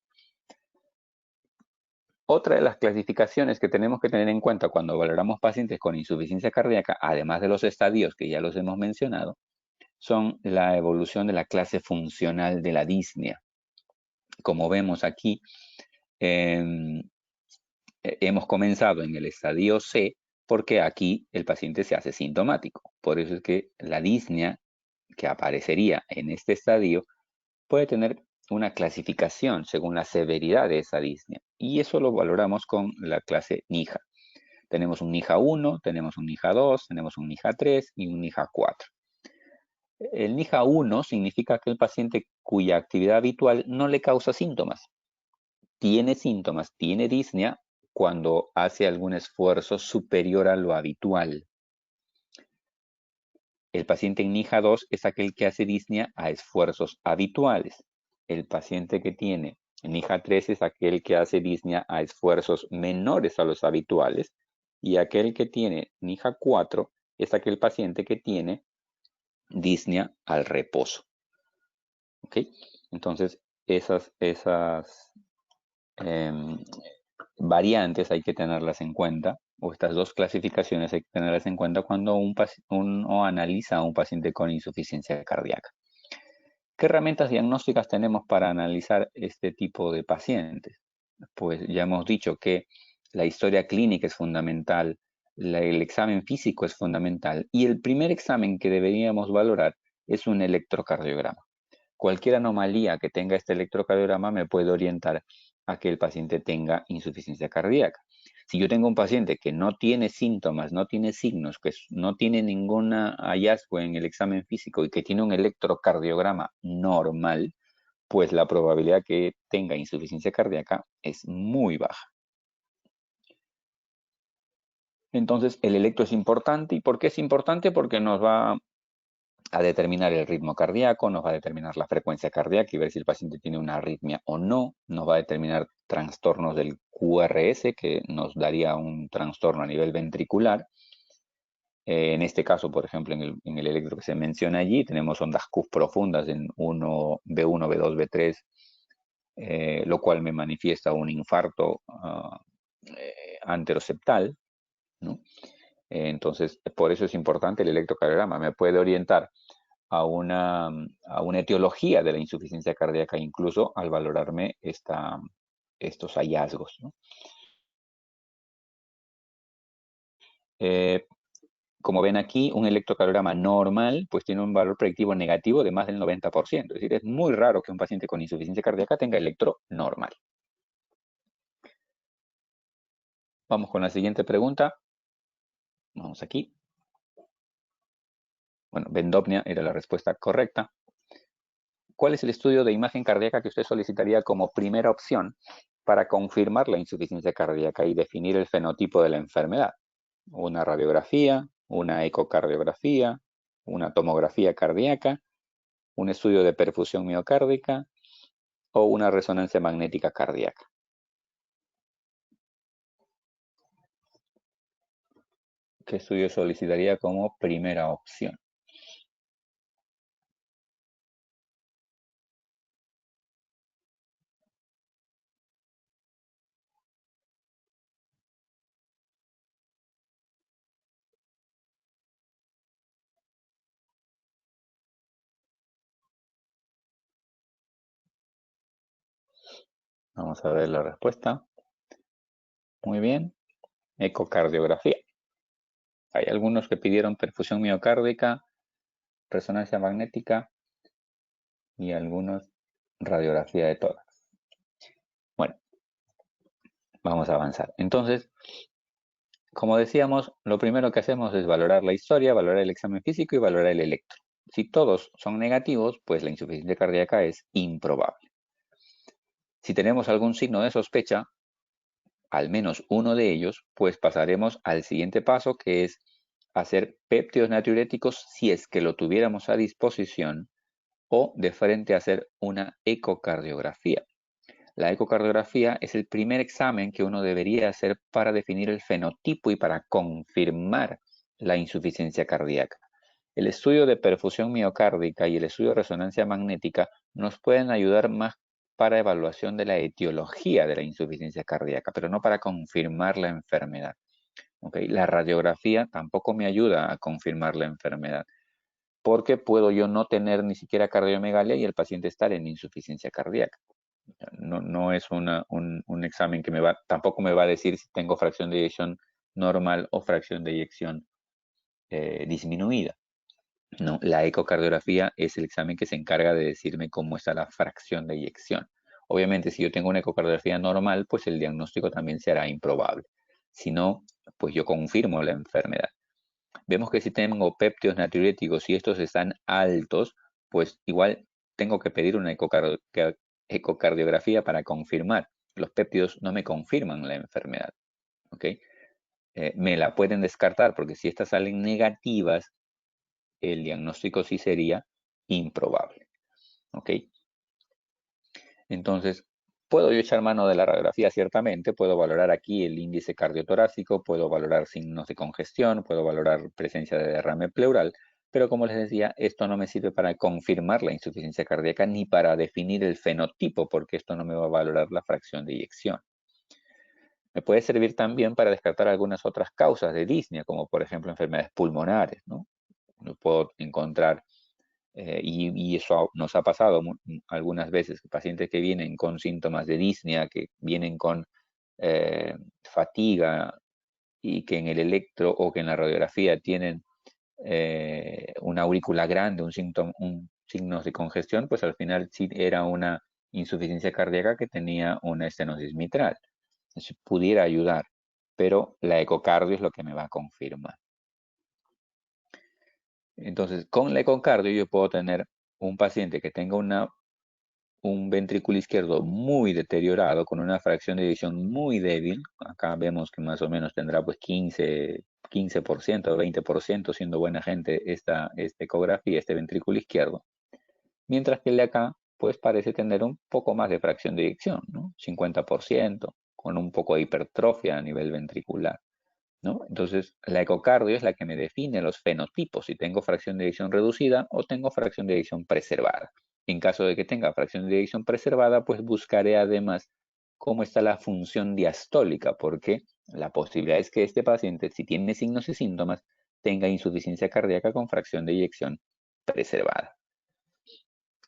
Otra de las clasificaciones que tenemos que tener en cuenta cuando valoramos pacientes con insuficiencia cardíaca, además de los estadios que ya los hemos mencionado, son la evolución de la clase funcional de la disnea. Como vemos aquí, hemos comenzado en el estadio C porque aquí el paciente se hace sintomático. Por eso es que la disnea que aparecería en este estadio puede tener una clasificación según la severidad de esa disnea. Y eso lo valoramos con la clase NIHA. Tenemos un NIHA 1, tenemos un NIHA 2, tenemos un NIHA 3 y un NIHA 4. El NIHA 1 significa que el paciente cuya actividad habitual no le causa síntomas. Tiene síntomas, tiene disnea cuando hace algún esfuerzo superior a lo habitual. El paciente en NIHA 2 es aquel que hace disnea a esfuerzos habituales. El paciente que tiene NIHA 3 es aquel que hace disnea a esfuerzos menores a los habituales. Y aquel que tiene NIHA 4 es aquel paciente que tiene disnea al reposo. ¿Ok? Entonces, esas variantes hay que tenerlas en cuenta, o estas dos clasificaciones hay que tenerlas en cuenta cuando uno analiza a un paciente con insuficiencia cardíaca. ¿Qué herramientas diagnósticas tenemos para analizar este tipo de pacientes? Pues ya hemos dicho que la historia clínica es fundamental, el examen físico es fundamental y el primer examen que deberíamos valorar es un electrocardiograma. Cualquier anomalía que tenga este electrocardiograma me puede orientar a que el paciente tenga insuficiencia cardíaca. Si yo tengo un paciente que no tiene síntomas, no tiene signos, que no tiene ningún hallazgo en el examen físico y que tiene un electrocardiograma normal, pues la probabilidad que tenga insuficiencia cardíaca es muy baja. Entonces, el electro es importante. ¿Y por qué es importante? Porque nos va a determinar el ritmo cardíaco, nos va a determinar la frecuencia cardíaca y ver si el paciente tiene una arritmia o no, nos va a determinar trastornos del QRS, que nos daría un trastorno a nivel ventricular. En este caso, por ejemplo, en el electro que se menciona allí, tenemos ondas Q profundas en B1, B2, B3, lo cual me manifiesta un infarto anteroseptal, ¿no? Entonces, por eso es importante el electrocardiograma. Me puede orientar a una etiología de la insuficiencia cardíaca, incluso al valorarme estos hallazgos, ¿no? Como ven aquí, un electrocardiograma normal pues tiene un valor predictivo negativo de más del 90%. Es decir, es muy raro que un paciente con insuficiencia cardíaca tenga electro normal. Vamos con la siguiente pregunta. Vamos aquí. Bueno, Bendopnia era la respuesta correcta. ¿Cuál es el estudio de imagen cardíaca que usted solicitaría como primera opción para confirmar la insuficiencia cardíaca y definir el fenotipo de la enfermedad? ¿Una radiografía, una ecocardiografía, una tomografía cardíaca, un estudio de perfusión miocárdica o una resonancia magnética cardíaca? ¿Qué estudio solicitaría como primera opción? Vamos a ver la respuesta. Muy bien. Ecocardiografía. Hay algunos que pidieron perfusión miocárdica, resonancia magnética y algunos radiografía de tórax. Bueno, vamos a avanzar. Entonces, como decíamos, lo primero que hacemos es valorar la historia, valorar el examen físico y valorar el electro. Si todos son negativos, pues la insuficiencia cardíaca es improbable. Si tenemos algún signo de sospecha, al menos uno de ellos, pues pasaremos al siguiente paso, que es hacer péptidos natriuréticos si es que lo tuviéramos a disposición, o de frente a hacer una ecocardiografía. La ecocardiografía es el primer examen que uno debería hacer para definir el fenotipo y para confirmar la insuficiencia cardíaca. El estudio de perfusión miocárdica y el estudio de resonancia magnética nos pueden ayudar más para evaluación de la etiología de la insuficiencia cardíaca, pero no para confirmar la enfermedad. ¿Okay? La radiografía tampoco me ayuda a confirmar la enfermedad, porque puedo yo no tener ni siquiera cardiomegalia y el paciente estar en insuficiencia cardíaca. No es un examen que tampoco me va a decir si tengo fracción de eyección normal o fracción de eyección disminuida. No, la ecocardiografía es el examen que se encarga de decirme cómo está la fracción de eyección. Obviamente, si yo tengo una ecocardiografía normal, pues el diagnóstico también será improbable. Si no, pues yo confirmo la enfermedad. Vemos que si tengo péptidos natriuréticos y estos están altos, pues igual tengo que pedir una ecocardiografía para confirmar. Los péptidos no me confirman la enfermedad. ¿Okay? Me la pueden descartar porque si estas salen negativas, el diagnóstico sí sería improbable. ¿Ok? Entonces, puedo yo echar mano de la radiografía, ciertamente, puedo valorar aquí el índice cardiotorácico, puedo valorar signos de congestión, puedo valorar presencia de derrame pleural, pero como les decía, esto no me sirve para confirmar la insuficiencia cardíaca ni para definir el fenotipo, porque esto no me va a valorar la fracción de eyección. Me puede servir también para descartar algunas otras causas de disnea, como por ejemplo enfermedades pulmonares, ¿no? Puedo encontrar y eso nos ha pasado algunas veces, pacientes que vienen con síntomas de disnea, que vienen con fatiga y que en el electro o que en la radiografía tienen una aurícula grande, un signos de congestión, pues al final sí era una insuficiencia cardíaca que tenía una estenosis mitral. Entonces, pudiera ayudar, pero la ecocardio es lo que me va a confirmar. Entonces, con la ecocardio yo puedo tener un paciente que tenga un ventrículo izquierdo muy deteriorado, con una fracción de eyección muy débil. Acá vemos que más o menos tendrá pues 15% o 20%, siendo buena gente esta ecografía, este ventrículo izquierdo. Mientras que el de acá pues parece tener un poco más de fracción de eyección, ¿no? 50%, con un poco de hipertrofia a nivel ventricular, ¿no? Entonces, la ecocardio es la que me define los fenotipos, si tengo fracción de eyección reducida o tengo fracción de eyección preservada. En caso de que tenga fracción de eyección preservada, pues buscaré además cómo está la función diastólica, porque la posibilidad es que este paciente, si tiene signos y síntomas, tenga insuficiencia cardíaca con fracción de eyección preservada.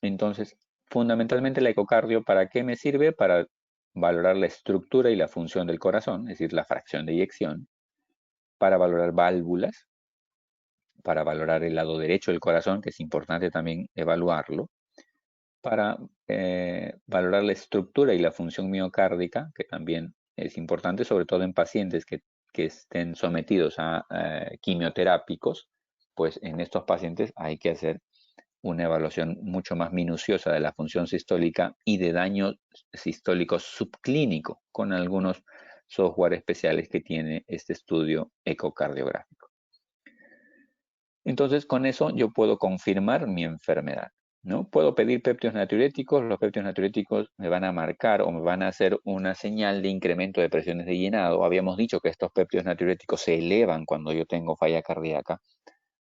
Entonces, fundamentalmente la ecocardio, ¿para qué me sirve? Para valorar la estructura y la función del corazón, es decir, la fracción de eyección, para valorar válvulas, para valorar el lado derecho del corazón, que es importante también evaluarlo, para valorar la estructura y la función miocárdica, que también es importante, sobre todo en pacientes que estén sometidos a quimioterápicos, pues en estos pacientes hay que hacer una evaluación mucho más minuciosa de la función sistólica y de daño sistólico subclínico con algunos software especiales que tiene este estudio ecocardiográfico. Entonces, con eso yo puedo confirmar mi enfermedad, ¿no? Puedo pedir péptidos natriuréticos, los péptidos natriuréticos me van a marcar o me van a hacer una señal de incremento de presiones de llenado. Habíamos dicho que estos péptidos natriuréticos se elevan cuando yo tengo falla cardíaca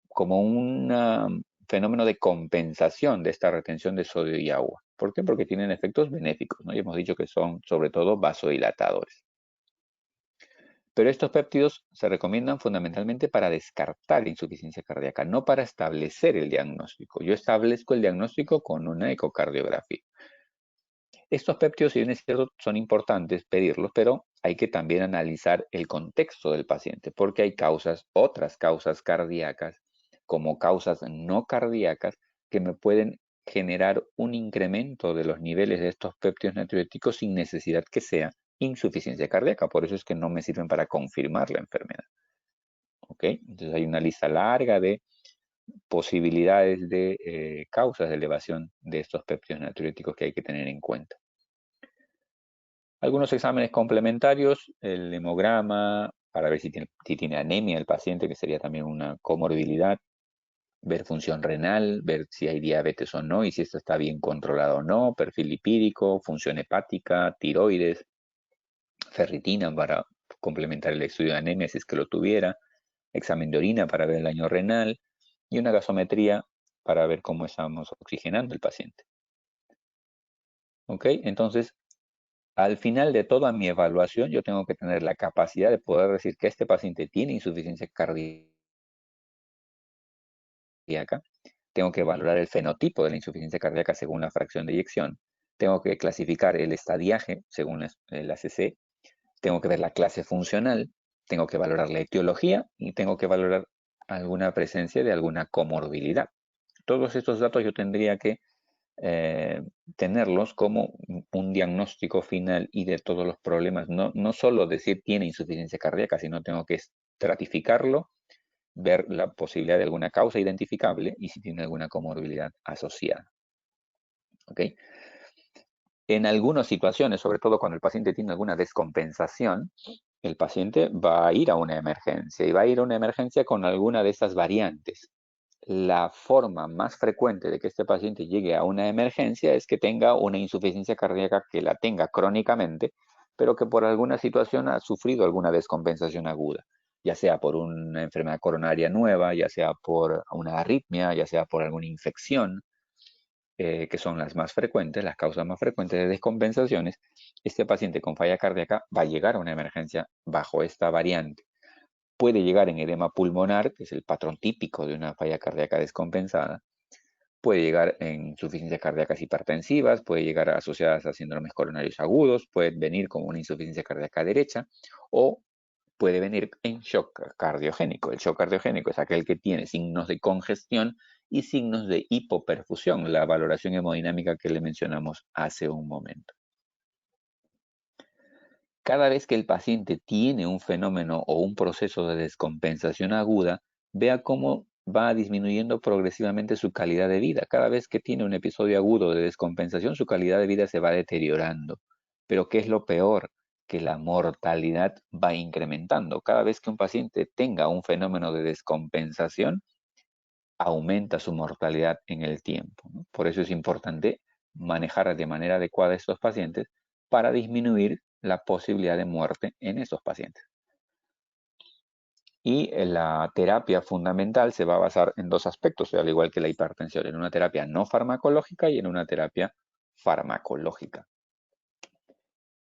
como un fenómeno de compensación de esta retención de sodio y agua. ¿Por qué? Porque tienen efectos benéficos, ¿no? Y hemos dicho que son sobre todo vasodilatadores. Pero estos péptidos se recomiendan fundamentalmente para descartar insuficiencia cardíaca, no para establecer el diagnóstico. Yo establezco el diagnóstico con una ecocardiografía. Estos péptidos, si bien es cierto, son importantes pedirlos, pero hay que también analizar el contexto del paciente, porque hay otras causas cardíacas, como causas no cardíacas, que me pueden generar un incremento de los niveles de estos péptidos natriuréticos sin necesidad que sea insuficiencia cardíaca. Por eso es que no me sirven para confirmar la enfermedad. ¿Ok? Entonces hay una lista larga de posibilidades de causas de elevación de estos péptidos natriuréticos que hay que tener en cuenta. Algunos exámenes complementarios, el hemograma, para ver si tiene anemia el paciente, que sería también una comorbilidad, ver función renal, ver si hay diabetes o no y si esto está bien controlado o no, perfil lipídico, función hepática, tiroides, ferritina para complementar el estudio de anemia si es que lo tuviera, examen de orina para ver el daño renal y una gasometría para ver cómo estamos oxigenando el paciente. ¿Ok? Entonces, al final de toda mi evaluación, yo tengo que tener la capacidad de poder decir que este paciente tiene insuficiencia cardíaca. Tengo que valorar el fenotipo de la insuficiencia cardíaca según la fracción de eyección. Tengo que clasificar el estadiaje según el ACC. Tengo que ver la clase funcional. Tengo que valorar la etiología y tengo que valorar alguna presencia de alguna comorbilidad. Todos estos datos yo tendría que eh, tenerlos como un diagnóstico final y de todos los problemas. No solo decir tiene insuficiencia cardíaca, sino tengo que estratificarlo, ver la posibilidad de alguna causa identificable y si tiene alguna comorbilidad asociada. ¿Ok? En algunas situaciones, sobre todo cuando el paciente tiene alguna descompensación, el paciente va a ir a una emergencia y va a ir a una emergencia con alguna de estas variantes. La forma más frecuente de que este paciente llegue a una emergencia es que tenga una insuficiencia cardíaca que la tenga crónicamente, pero que por alguna situación ha sufrido alguna descompensación aguda, ya sea por una enfermedad coronaria nueva, ya sea por una arritmia, ya sea por alguna infección, que son las más frecuentes, las causas más frecuentes de descompensaciones. Este paciente con falla cardíaca va a llegar a una emergencia bajo esta variante. Puede llegar en edema pulmonar, que es el patrón típico de una falla cardíaca descompensada. Puede llegar en insuficiencias cardíacas hipertensivas, puede llegar asociadas a síndromes coronarios agudos, puede venir como una insuficiencia cardíaca derecha o puede venir en shock cardiogénico. El shock cardiogénico es aquel que tiene signos de congestión y signos de hipoperfusión, la valoración hemodinámica que le mencionamos hace un momento. Cada vez que el paciente tiene un fenómeno o un proceso de descompensación aguda, vea cómo va disminuyendo progresivamente su calidad de vida. Cada vez que tiene un episodio agudo de descompensación, su calidad de vida se va deteriorando. Pero ¿qué es lo peor? Que la mortalidad va incrementando. Cada vez que un paciente tenga un fenómeno de descompensación, aumenta su mortalidad en el tiempo, ¿no? Por eso es importante manejar de manera adecuada a estos pacientes para disminuir la posibilidad de muerte en estos pacientes. Y la terapia fundamental se va a basar en dos aspectos, al igual que la hipertensión, en una terapia no farmacológica y en una terapia farmacológica.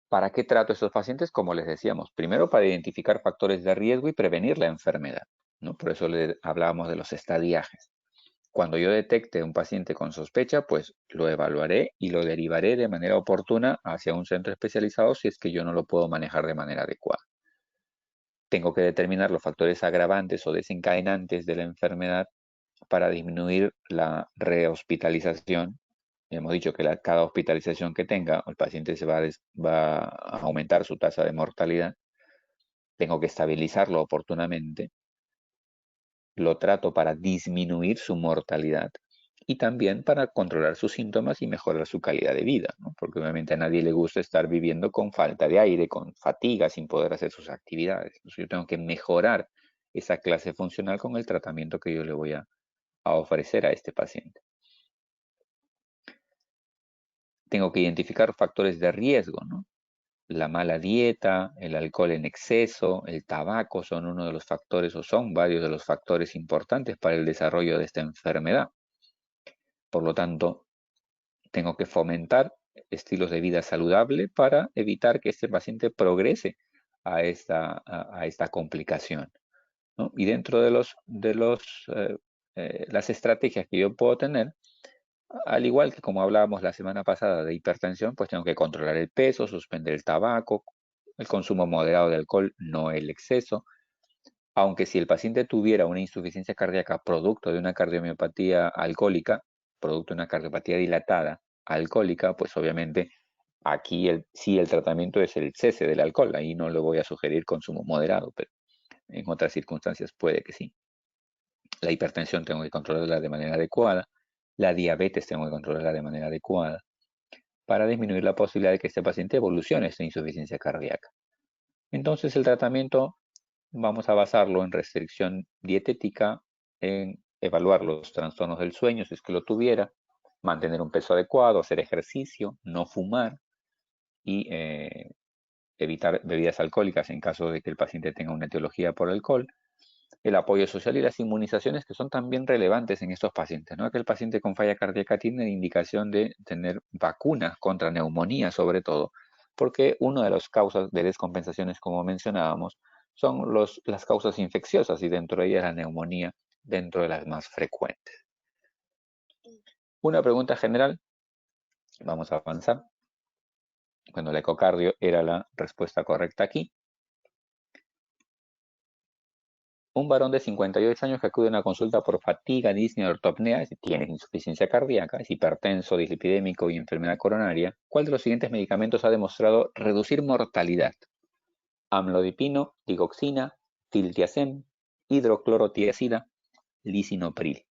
¿Para qué trato a estos pacientes? Como les decíamos, primero para identificar factores de riesgo y prevenir la enfermedad, ¿no? Por eso hablábamos de los estadiajes. Cuando yo detecte un paciente con sospecha, pues lo evaluaré y lo derivaré de manera oportuna hacia un centro especializado si es que yo no lo puedo manejar de manera adecuada. Tengo que determinar los factores agravantes o desencadenantes de la enfermedad para disminuir la rehospitalización. Hemos dicho que cada hospitalización que tenga, el paciente va a aumentar su tasa de mortalidad. Tengo que estabilizarlo oportunamente. Lo trato para disminuir su mortalidad y también para controlar sus síntomas y mejorar su calidad de vida, ¿no? Porque obviamente a nadie le gusta estar viviendo con falta de aire, con fatiga, sin poder hacer sus actividades. Entonces yo tengo que mejorar esa clase funcional con el tratamiento que yo le voy a ofrecer a este paciente. Tengo que identificar factores de riesgo, ¿no? La mala dieta, el alcohol en exceso, el tabaco son uno de los factores o son varios de los factores importantes para el desarrollo de esta enfermedad. Por lo tanto, tengo que fomentar estilos de vida saludable para evitar que este paciente progrese a esta complicación, ¿no? Y dentro de las estrategias que yo puedo tener, al igual que como hablábamos la semana pasada de hipertensión, pues tengo que controlar el peso, suspender el tabaco, el consumo moderado de alcohol, no el exceso. Aunque si el paciente tuviera una insuficiencia cardíaca producto de una cardiomiopatía alcohólica, producto de una cardiopatía dilatada alcohólica, pues obviamente aquí sí el tratamiento es el cese del alcohol. Ahí no le voy a sugerir consumo moderado, pero en otras circunstancias puede que sí. La hipertensión tengo que controlarla de manera adecuada. La diabetes tengo que controlarla de manera adecuada para disminuir la posibilidad de que este paciente evolucione esta insuficiencia cardíaca. Entonces el tratamiento vamos a basarlo en restricción dietética, en evaluar los trastornos del sueño si es que lo tuviera, mantener un peso adecuado, hacer ejercicio, no fumar y evitar bebidas alcohólicas en caso de que el paciente tenga una etiología por alcohol, el apoyo social y las inmunizaciones que son también relevantes en estos pacientes, ¿no? Aquel paciente con falla cardíaca tiene indicación de tener vacunas contra neumonía sobre todo, porque una de las causas de descompensaciones, como mencionábamos, son las causas infecciosas y dentro de ellas la neumonía, dentro de las más frecuentes. Una pregunta general, vamos a avanzar. Bueno, el ecocardio era la respuesta correcta aquí. Un varón de 58 años que acude a una consulta por fatiga, disnea, ortopnea, tiene insuficiencia cardíaca, es hipertenso, dislipidémico y enfermedad coronaria. ¿Cuál de los siguientes medicamentos ha demostrado reducir mortalidad? Amlodipino, digoxina, tiltiazem, hidroclorotiazida, lisinopril.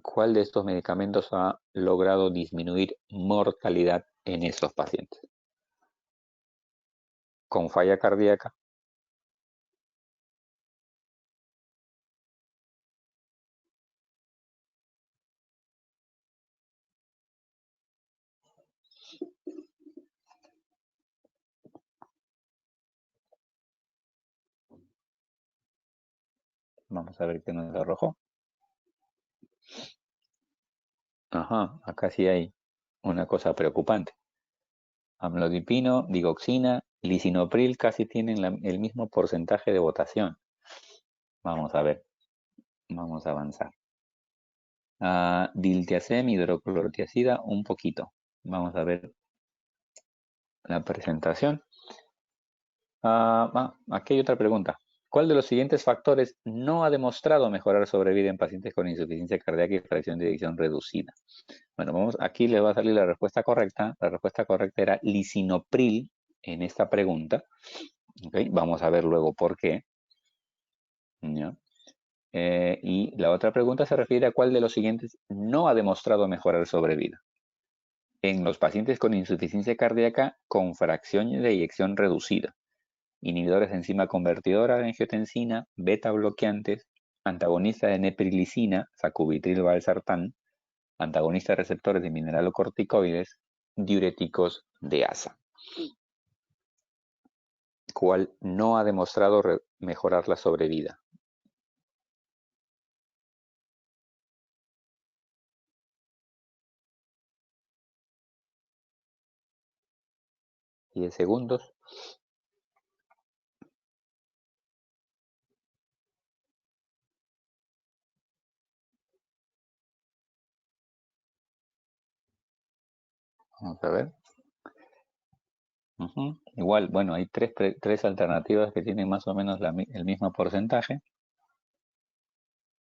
¿Cuál de estos medicamentos ha logrado disminuir mortalidad en esos pacientes? Con falla cardíaca. Vamos a ver qué nos arrojó. Ajá, acá sí hay una cosa preocupante. Amlodipino, digoxina, lisinopril casi tienen el mismo porcentaje de votación. Vamos a ver, vamos a avanzar. Diltiazem, hidroclorotiazida, un poquito. Vamos a ver la presentación. Aquí hay otra pregunta. ¿Cuál de los siguientes factores no ha demostrado mejorar sobrevida en pacientes con insuficiencia cardíaca y fracción de eyección reducida? Bueno, aquí le va a salir la respuesta correcta. La respuesta correcta era lisinopril en esta pregunta. ¿Okay? Vamos a ver luego por qué. ¿Ya? Y la otra pregunta se refiere a cuál de los siguientes no ha demostrado mejorar sobrevida. En los pacientes con insuficiencia cardíaca con fracción de eyección reducida. Inhibidores de enzima convertidora de angiotensina, beta bloqueantes, antagonista de neprilicina, sacubitril valsartán, antagonista de receptores de mineralocorticoides, diuréticos de asa. ¿Cuál no ha demostrado mejorar la sobrevida? ¿10 segundos? Vamos a ver. Igual, bueno, hay tres alternativas que tienen más o menos el mismo porcentaje.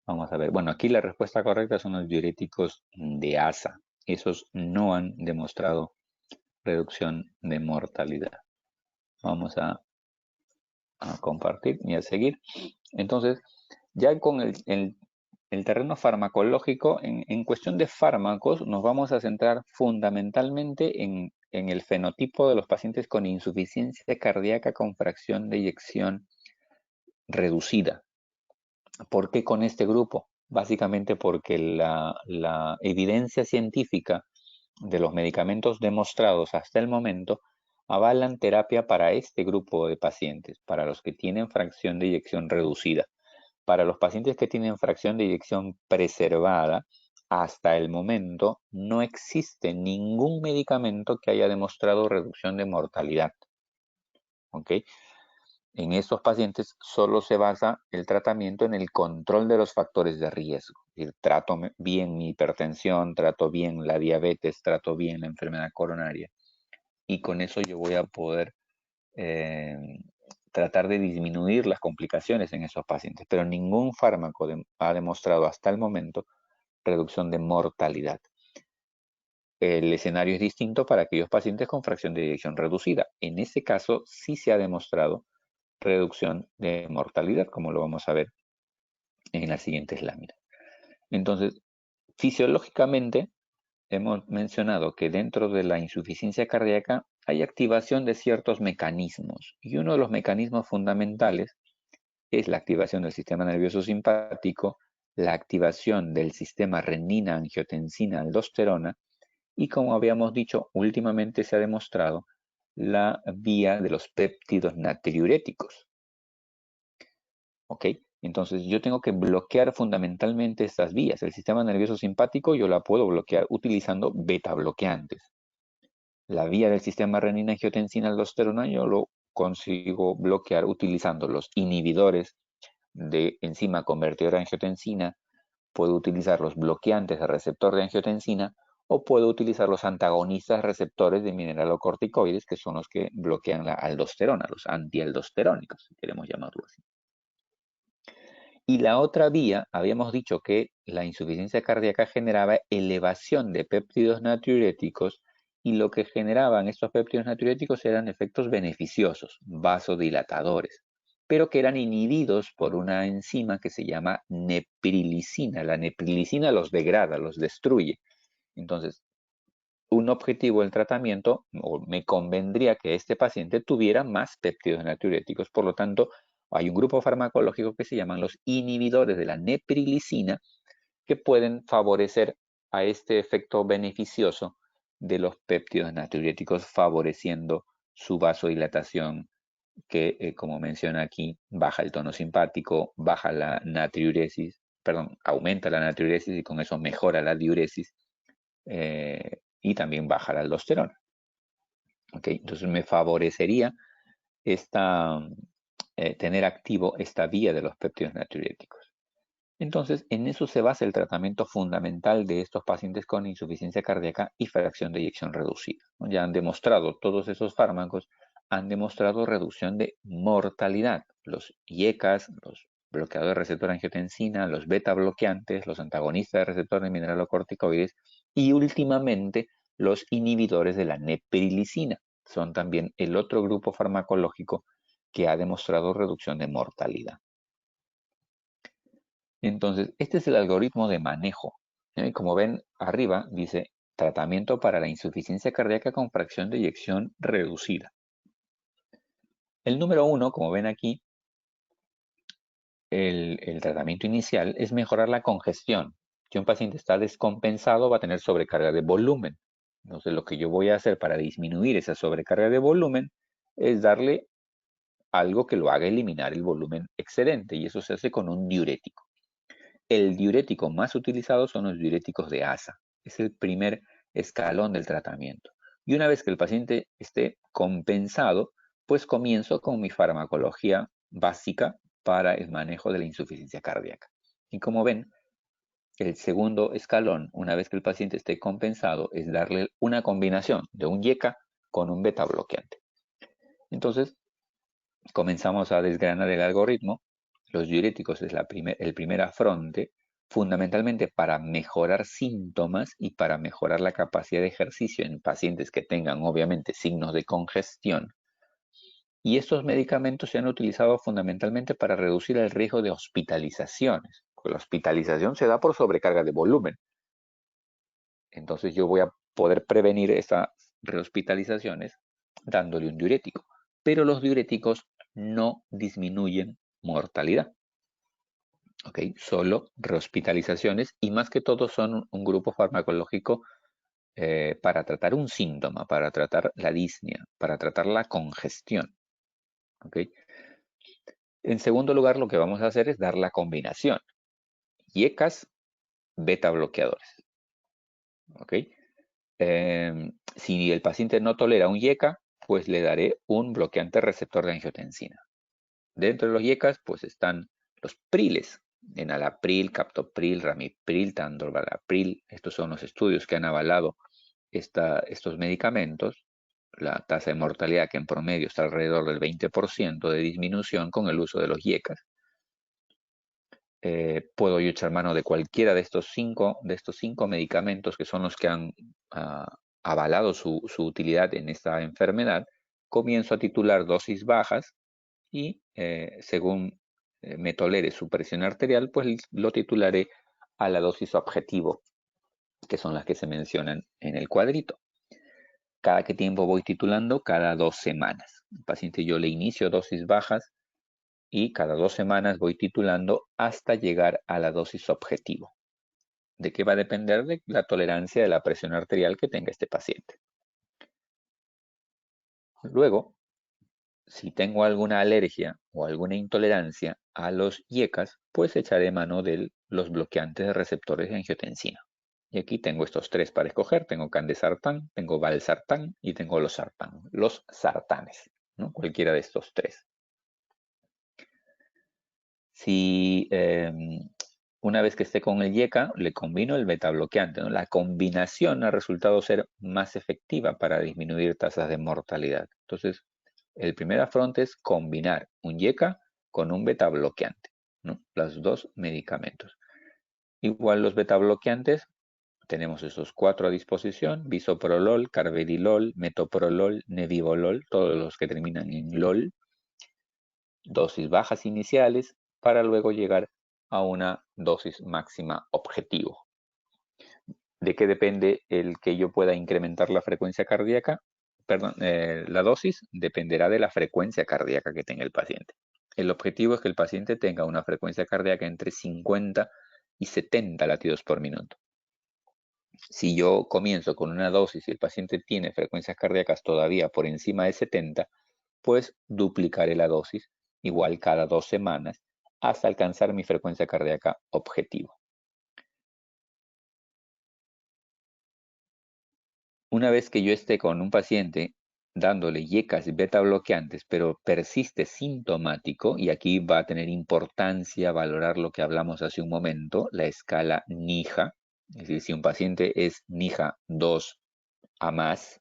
Vamos a ver. Bueno, aquí la respuesta correcta son los diuréticos de asa. Esos no han demostrado reducción de mortalidad. Vamos a compartir y a seguir. Entonces, ya con el terreno farmacológico, en cuestión de fármacos, nos vamos a centrar fundamentalmente en el fenotipo de los pacientes con insuficiencia cardíaca con fracción de eyección reducida. ¿Por qué con este grupo? Básicamente porque la evidencia científica de los medicamentos demostrados hasta el momento avalan terapia para este grupo de pacientes, para los que tienen fracción de eyección reducida. Para los pacientes que tienen fracción de eyección preservada, hasta el momento no existe ningún medicamento que haya demostrado reducción de mortalidad. ¿Ok? En estos pacientes solo se basa el tratamiento en el control de los factores de riesgo. Es decir, trato bien mi hipertensión, trato bien la diabetes, trato bien la enfermedad coronaria. Y con eso yo voy a poder tratar de disminuir las complicaciones en esos pacientes. Pero ningún fármaco ha demostrado hasta el momento reducción de mortalidad. El escenario es distinto para aquellos pacientes con fracción de eyección reducida. En ese caso sí se ha demostrado reducción de mortalidad, como lo vamos a ver en las siguientes láminas. Entonces, fisiológicamente, hemos mencionado que dentro de la insuficiencia cardíaca hay activación de ciertos mecanismos, y uno de los mecanismos fundamentales es la activación del sistema nervioso simpático, la activación del sistema renina-angiotensina-aldosterona, y como habíamos dicho, últimamente se ha demostrado la vía de los péptidos natriuréticos. ¿Ok? Entonces yo tengo que bloquear fundamentalmente estas vías. El sistema nervioso simpático yo la puedo bloquear utilizando beta bloqueantes. La vía del sistema renina-angiotensina-aldosterona yo lo consigo bloquear utilizando los inhibidores de enzima convertidora de angiotensina, puedo utilizar los bloqueantes de receptor de angiotensina o puedo utilizar los antagonistas receptores de mineralocorticoides, que son los que bloquean la aldosterona, los antialdosterónicos, si queremos llamarlo así. Y la otra vía, habíamos dicho que la insuficiencia cardíaca generaba elevación de péptidos natriuréticos y lo que generaban estos péptidos natriuréticos eran efectos beneficiosos, vasodilatadores, pero que eran inhibidos por una enzima que se llama neprilicina. La neprilicina los degrada, los destruye. Entonces, un objetivo del tratamiento, o me convendría que este paciente tuviera más péptidos natriuréticos. Por lo tanto, hay un grupo farmacológico que se llaman los inhibidores de la neprilicina que pueden favorecer a este efecto beneficioso de los péptidos natriuréticos, favoreciendo su vasodilatación que, como menciona aquí, baja el tono simpático, baja la natriuresis, perdón, aumenta la natriuresis y con eso mejora la diuresis. Y también baja la aldosterona. ¿Okay? Entonces me favorecería tener activo esta vía de los péptidos natriuréticos. Entonces, en eso se basa el tratamiento fundamental de estos pacientes con insuficiencia cardíaca y fracción de eyección reducida. Ya han demostrado, todos esos fármacos han demostrado reducción de mortalidad, los IECAs, los bloqueadores de receptor de angiotensina, los beta bloqueantes, los antagonistas de receptor de mineralocorticoides y últimamente los inhibidores de la neprilicina. Son también el otro grupo farmacológico que ha demostrado reducción de mortalidad. Entonces, este es el algoritmo de manejo. Como ven arriba, dice tratamiento para la insuficiencia cardíaca con fracción de eyección reducida. El número 1, como ven aquí, el tratamiento inicial es mejorar la congestión. Si un paciente está descompensado, va a tener sobrecarga de volumen. Entonces, lo que yo voy a hacer para disminuir esa sobrecarga de volumen es darle algo que lo haga eliminar el volumen excedente, y eso se hace con un diurético. El diurético más utilizado son los diuréticos de ASA. Es el primer escalón del tratamiento. Y una vez que el paciente esté compensado, pues comienzo con mi farmacología básica para el manejo de la insuficiencia cardíaca. Y como ven, el segundo escalón, una vez que el paciente esté compensado, es darle una combinación de un IECA con un beta bloqueante. Entonces, comenzamos a desgranar el algoritmo. Los diuréticos es el primer afronte, fundamentalmente para mejorar síntomas y para mejorar la capacidad de ejercicio en pacientes que tengan obviamente signos de congestión. Y estos medicamentos se han utilizado fundamentalmente para reducir el riesgo de hospitalizaciones, porque la hospitalización se da por sobrecarga de volumen. Entonces yo voy a poder prevenir esas rehospitalizaciones dándole un diurético. Pero los diuréticos no disminuyen mortalidad. ¿Ok? Solo rehospitalizaciones, y más que todo son un grupo farmacológico para tratar un síntoma, para tratar la disnea, para tratar la congestión. ¿Ok? En segundo lugar, lo que vamos a hacer es dar la combinación. IECAS, beta bloqueadores. ¿Ok? Si el paciente no tolera un IECA, pues le daré un bloqueante receptor de angiotensina. Dentro de los IECAs, pues están los priles, enalapril, captopril, ramipril, tandobalapril. Estos son los estudios que han avalado estos medicamentos. La tasa de mortalidad, que en promedio está alrededor del 20% de disminución con el uso de los IECAs. Puedo yo echar mano de cualquiera de estos cinco medicamentos, que son los que han avalado su utilidad en esta enfermedad. Comienzo a titular dosis bajas y según me tolere su presión arterial, pues lo titularé a la dosis objetivo, que son las que se mencionan en el cuadrito. ¿Cada qué tiempo voy titulando? Cada 2 semanas. El paciente yo le inicio dosis bajas y cada 2 semanas voy titulando hasta llegar a la dosis objetivo. ¿De qué va a depender? De la tolerancia de la presión arterial que tenga este paciente. Luego, si tengo alguna alergia o alguna intolerancia a los IECAs, pues echaré mano de los bloqueantes de receptores de angiotensina. Y aquí tengo estos 3 para escoger. Tengo candesartán, tengo valsartán y tengo los sartanes, ¿no? Cualquiera de estos 3. Si una vez que esté con el IECA, le combino el beta bloqueante, ¿no? La combinación ha resultado ser más efectiva para disminuir tasas de mortalidad. Entonces, el primer afronte es combinar un IECA con un beta bloqueante, ¿no? Los 2 medicamentos. Igual los beta bloqueantes, tenemos esos 4 a disposición: bisoprolol, carvedilol, metoprolol, nebivolol, todos los que terminan en LOL. Dosis bajas iniciales para luego llegar a una dosis máxima objetivo. ¿De qué depende el que yo pueda incrementar la frecuencia cardíaca? Perdón, la dosis dependerá de la frecuencia cardíaca que tenga el paciente. El objetivo es que el paciente tenga una frecuencia cardíaca entre 50 y 70 latidos por minuto. Si yo comienzo con una dosis y el paciente tiene frecuencias cardíacas todavía por encima de 70, pues duplicaré la dosis, igual cada 2 semanas, hasta alcanzar mi frecuencia cardíaca objetivo. Una vez que yo esté con un paciente dándole IECAs y beta bloqueantes, pero persiste sintomático, y aquí va a tener importancia valorar lo que hablamos hace un momento, la escala NIHA. Es decir, si un paciente es NIHA 2 a más,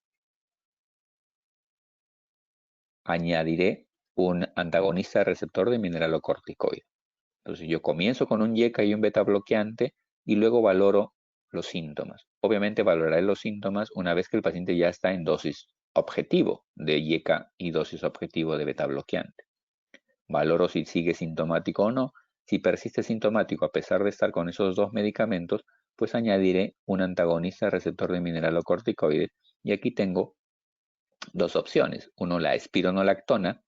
añadiré un antagonista receptor de mineralocorticoide. Entonces yo comienzo con un YECA y un beta bloqueante y luego valoro los síntomas. Obviamente valoraré los síntomas una vez que el paciente ya está en dosis objetivo de YECA y dosis objetivo de beta bloqueante. Valoro si sigue sintomático o no. Si persiste sintomático a pesar de estar con esos dos medicamentos, pues añadiré un antagonista receptor de mineralocorticoides y aquí tengo dos opciones. Uno, la espironolactona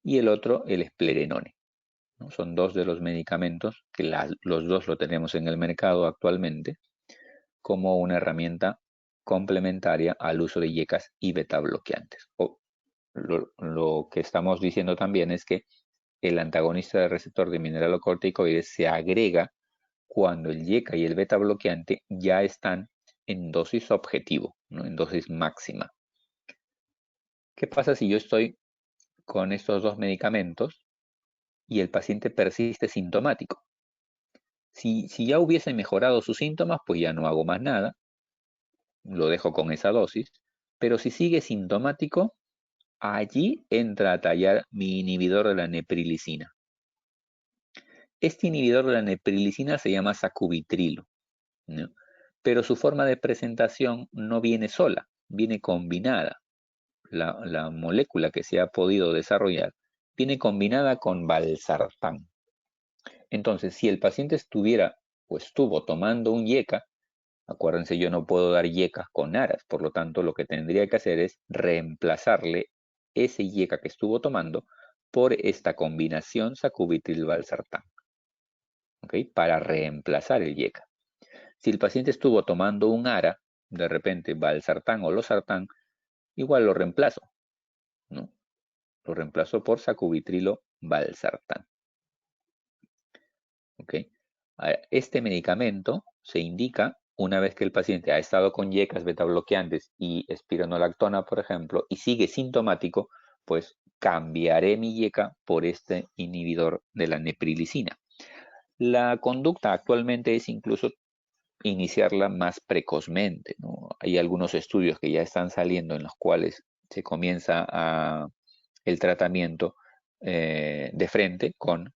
y el otro, el esplerenone, ¿no? Son dos de los medicamentos que los dos lo tenemos en el mercado actualmente como una herramienta complementaria al uso de YECAs y beta bloqueantes. Lo que estamos diciendo también es que el antagonista del receptor de mineralocorticoides se agrega cuando el YECA y el beta bloqueante ya están en dosis objetivo, ¿no? En dosis máxima. ¿Qué pasa si yo estoy con estos dos medicamentos y el paciente persiste sintomático? Si ya hubiese mejorado sus síntomas, pues ya no hago más nada, lo dejo con esa dosis, pero si sigue sintomático, allí entra a tallar mi inhibidor de la neprilicina. Este inhibidor de la neprilicina se llama sacubitrilo, ¿no? Pero su forma de presentación no viene sola, viene combinada. La molécula que se ha podido desarrollar viene combinada con valsartán. Entonces, si el paciente estuviera o estuvo tomando un YECA, acuérdense, yo no puedo dar YECA con aras, por lo tanto, lo que tendría que hacer es reemplazarle ese YECA que estuvo tomando por esta combinación sacubitril-valsartán, ¿ok? Para reemplazar el YECA. Si el paciente estuvo tomando un ARA, de repente valsartán o losartán, igual lo reemplazo, ¿no? Lo reemplazo por sacubitrilo-valsartán, ¿ok? Este medicamento se indica una vez que el paciente ha estado con YECAs beta bloqueantes y espironolactona, por ejemplo, y sigue sintomático, pues cambiaré mi YECA por este inhibidor de la neprilicina. La conducta actualmente es incluso iniciarla más precozmente, ¿no? Hay algunos estudios que ya están saliendo en los cuales se comienza el tratamiento de frente con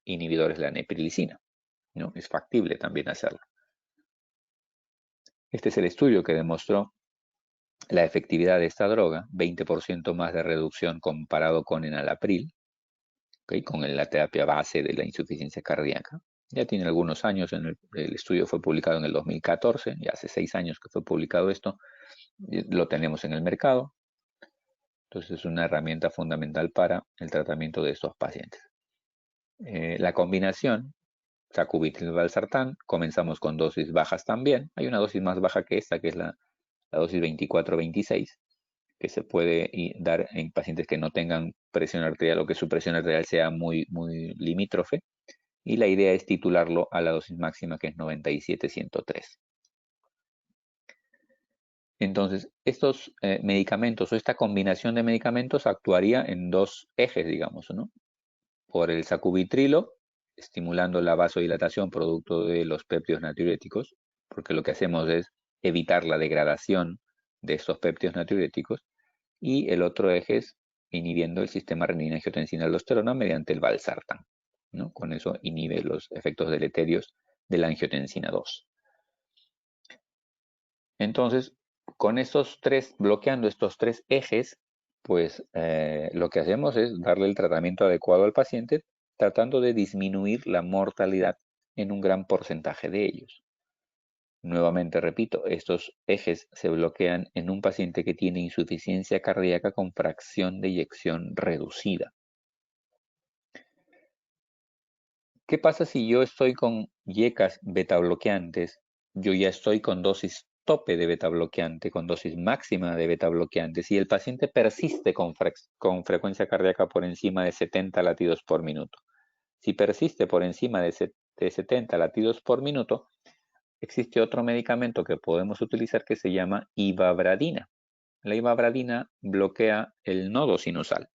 inhibidores de la neprilicina, ¿no? Es factible también hacerlo. Este es el estudio que demostró la efectividad de esta droga, 20% más de reducción comparado con enalapril, ¿okay? Con la terapia base de la insuficiencia cardíaca. Ya tiene algunos años, el estudio fue publicado en el 2014, ya hace 6 años que fue publicado esto, lo tenemos en el mercado. Entonces es una herramienta fundamental para el tratamiento de estos pacientes. La combinación sacubitril-valsartán, comenzamos con dosis bajas también. Hay una dosis más baja que esta, que es la dosis 24-26, que se puede dar en pacientes que no tengan presión arterial o que su presión arterial sea muy, muy limítrofe. Y la idea es titularlo a la dosis máxima, que es 97-103. Entonces, estos medicamentos o esta combinación de medicamentos actuaría en dos ejes, digamos, ¿no? Por el sacubitrilo, estimulando la vasodilatación producto de los péptidos natriuréticos, porque lo que hacemos es evitar la degradación de estos péptidos natriuréticos, y el otro eje es inhibiendo el sistema renina-angiotensina-aldosterona mediante el valsartán, ¿no? Con eso inhibe los efectos deleterios de la angiotensina 2. Entonces, con bloqueando estos tres ejes, pues lo que hacemos es darle el tratamiento adecuado al paciente, tratando de disminuir la mortalidad en un gran porcentaje de ellos. Nuevamente repito, estos ejes se bloquean en un paciente que tiene insuficiencia cardíaca con fracción de eyección reducida. ¿Qué pasa si yo estoy con YECAs beta bloqueantes? Yo ya estoy con dosis tope de beta bloqueante, con dosis máxima de beta bloqueante. Si el paciente persiste con frecuencia cardíaca por encima de 70 latidos por minuto. Si persiste por encima de 70 latidos por minuto, existe otro medicamento que podemos utilizar que se llama ivabradina. La ivabradina bloquea el nodo sinusal.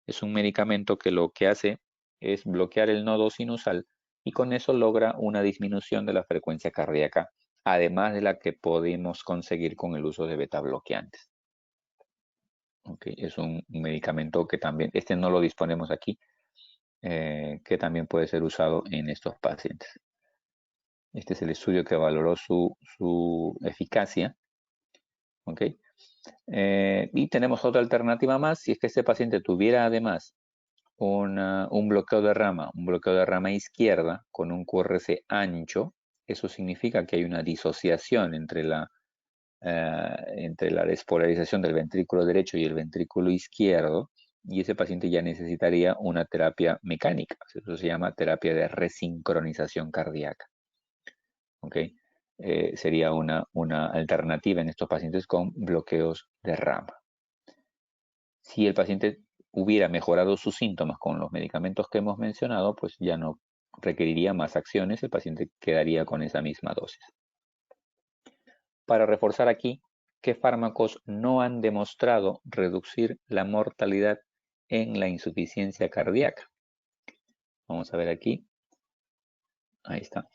Es un medicamento que lo que hace es bloquear el nodo sinusal y con eso logra una disminución de la frecuencia cardíaca, además de la que podemos conseguir con el uso de beta bloqueantes. Okay, es un medicamento que también, este no lo disponemos aquí, que también puede ser usado en estos pacientes. Este es el estudio que valoró su eficacia. Okay. Y tenemos otra alternativa más, si es que este paciente tuviera además un bloqueo de rama izquierda con un QRS ancho. Eso significa que hay una disociación entre la despolarización del ventrículo derecho y el ventrículo izquierdo, y ese paciente ya necesitaría una terapia mecánica. Eso se llama terapia de resincronización cardíaca. ¿Okay? Sería una alternativa en estos pacientes con bloqueos de rama. Si el paciente hubiera mejorado sus síntomas con los medicamentos que hemos mencionado, pues ya no requeriría más acciones, el paciente quedaría con esa misma dosis. Para reforzar aquí, ¿qué fármacos no han demostrado reducir la mortalidad en la insuficiencia cardíaca? Vamos a ver aquí. Ahí está.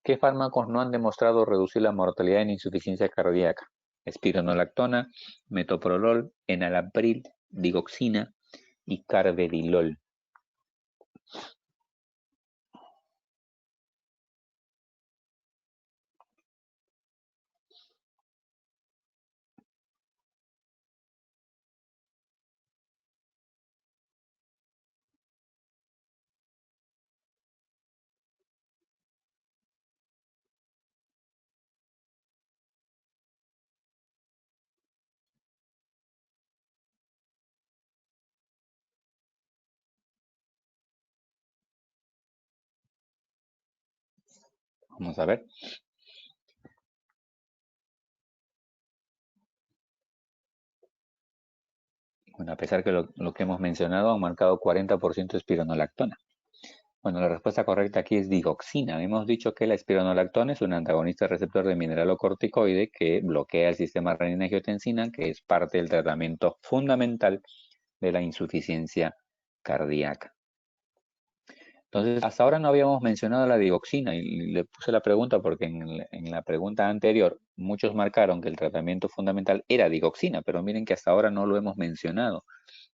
¿Qué fármacos no han demostrado reducir la mortalidad en insuficiencia cardíaca? Espironolactona, metoprolol, enalapril, digoxina y carvedilol. Vamos a ver. Bueno, a pesar que lo que hemos mencionado han marcado 40% espironolactona. Bueno, la respuesta correcta aquí es digoxina. Hemos dicho que la espironolactona es un antagonista receptor de mineralocorticoide que bloquea el sistema renina-angiotensina, que es parte del tratamiento fundamental de la insuficiencia cardíaca. Entonces, hasta ahora no habíamos mencionado la digoxina y le puse la pregunta porque en la pregunta anterior muchos marcaron que el tratamiento fundamental era digoxina, pero miren que hasta ahora no lo hemos mencionado.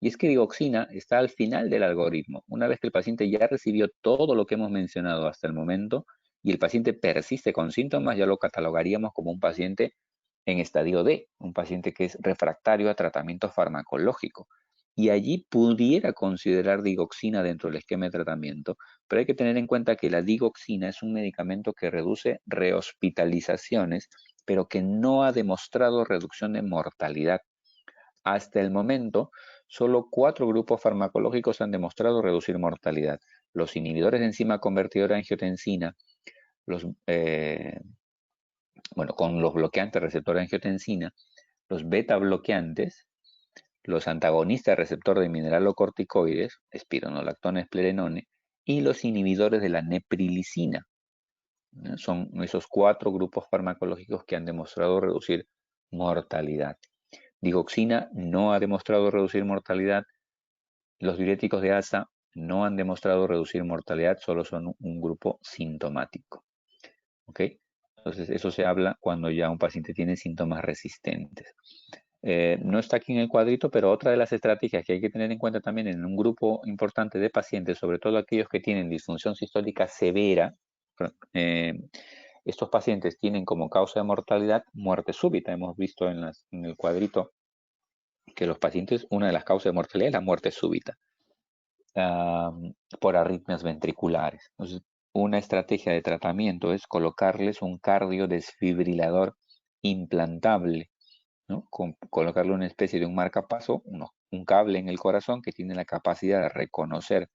Y es que digoxina está al final del algoritmo. Una vez que el paciente ya recibió todo lo que hemos mencionado hasta el momento y el paciente persiste con síntomas, ya lo catalogaríamos como un paciente en estadio D, un paciente que es refractario a tratamiento farmacológico. Y allí pudiera considerar digoxina dentro del esquema de tratamiento, pero hay que tener en cuenta que la digoxina es un medicamento que reduce rehospitalizaciones, pero que no ha demostrado reducción de mortalidad. Hasta el momento, solo 4 grupos farmacológicos han demostrado reducir mortalidad. Los inhibidores de enzima convertidora de angiotensina, con los bloqueantes receptor de angiotensina, los beta bloqueantes, los antagonistas receptor de mineralocorticoides, espironolactona, esplerenone, y los inhibidores de la neprilicina. Son esos 4 grupos farmacológicos que han demostrado reducir mortalidad. Digoxina no ha demostrado reducir mortalidad. Los diuréticos de asa no han demostrado reducir mortalidad, solo son un grupo sintomático. ¿Ok? Entonces, eso se habla cuando ya un paciente tiene síntomas resistentes. No está aquí en el cuadrito, pero otra de las estrategias que hay que tener en cuenta también en un grupo importante de pacientes, sobre todo aquellos que tienen disfunción sistólica severa, estos pacientes tienen como causa de mortalidad muerte súbita. Hemos visto en el cuadrito que los pacientes, una de las causas de mortalidad es la muerte súbita por arritmias ventriculares. Entonces, una estrategia de tratamiento es colocarles un cardiodesfibrilador implantable, ¿no? Colocarle una especie de un marcapaso, un cable en el corazón que tiene la capacidad de reconocer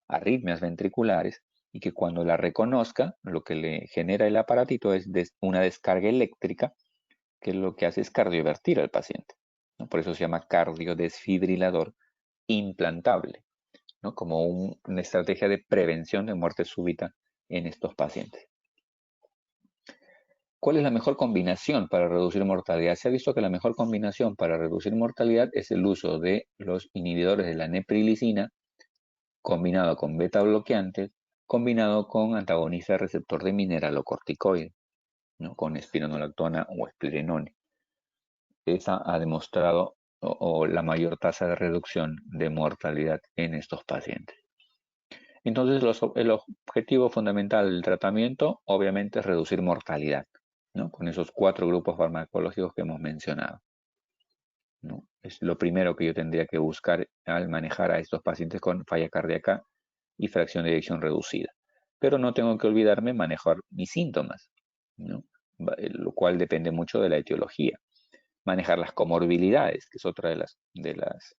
arritmias ventriculares y que cuando la reconozca, lo que le genera el aparatito es una descarga eléctrica que lo que hace es cardiovertir al paciente, ¿no? Por eso se llama cardiodesfibrilador implantable, ¿no? Como una estrategia de prevención de muerte súbita en estos pacientes. ¿Cuál es la mejor combinación para reducir mortalidad? Se ha visto que la mejor combinación para reducir mortalidad es el uso de los inhibidores de la neprilicina combinado con beta bloqueantes, combinado con antagonistas receptor de mineralocorticoide, ¿no? Con espironolactona o esplerenone. Esa ha demostrado o la mayor tasa de reducción de mortalidad en estos pacientes. Entonces, el objetivo fundamental del tratamiento, obviamente, es reducir mortalidad, ¿no? Con esos 4 grupos farmacológicos que hemos mencionado, ¿no? Es lo primero que yo tendría que buscar al manejar a estos pacientes con falla cardíaca y fracción de eyección reducida. Pero no tengo que olvidarme manejar mis síntomas, ¿no? Lo cual depende mucho de la etiología. Manejar las comorbilidades, que es otra de las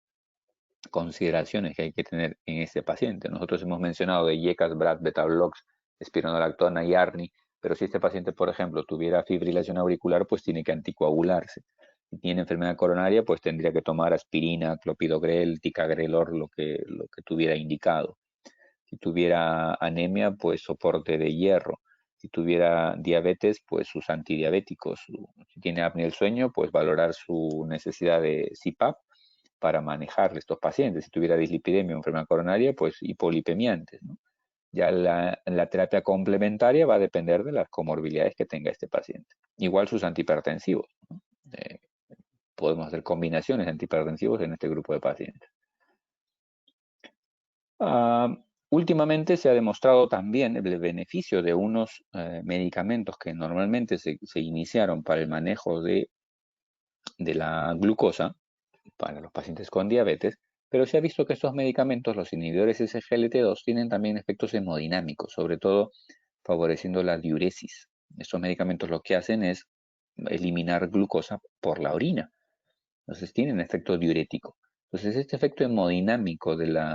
consideraciones que hay que tener en este paciente. Nosotros hemos mencionado de IECAS, BRAD, beta-blocs, espironolactona y ARNI, pero si este paciente, por ejemplo, tuviera fibrilación auricular, pues tiene que anticoagularse. Si tiene enfermedad coronaria, pues tendría que tomar aspirina, clopidogrel, ticagrelor, lo que tuviera indicado. Si tuviera anemia, pues soporte de hierro. Si tuviera diabetes, pues sus antidiabéticos. Si tiene apnea del sueño, pues valorar su necesidad de CPAP para manejar estos pacientes. Si tuviera dislipidemia o enfermedad coronaria, pues hipolipemiantes, ¿no? Ya la terapia complementaria va a depender de las comorbilidades que tenga este paciente. Igual sus antihipertensivos, ¿no? Podemos hacer combinaciones de antihipertensivos en este grupo de pacientes. Últimamente se ha demostrado también el beneficio de unos medicamentos que normalmente se iniciaron para el manejo de la glucosa para los pacientes con diabetes, pero se ha visto que estos medicamentos, los inhibidores SGLT2, tienen también efectos hemodinámicos, sobre todo favoreciendo la diuresis. Estos medicamentos lo que hacen es eliminar glucosa por la orina. Entonces tienen efecto diurético. Entonces este efecto hemodinámico de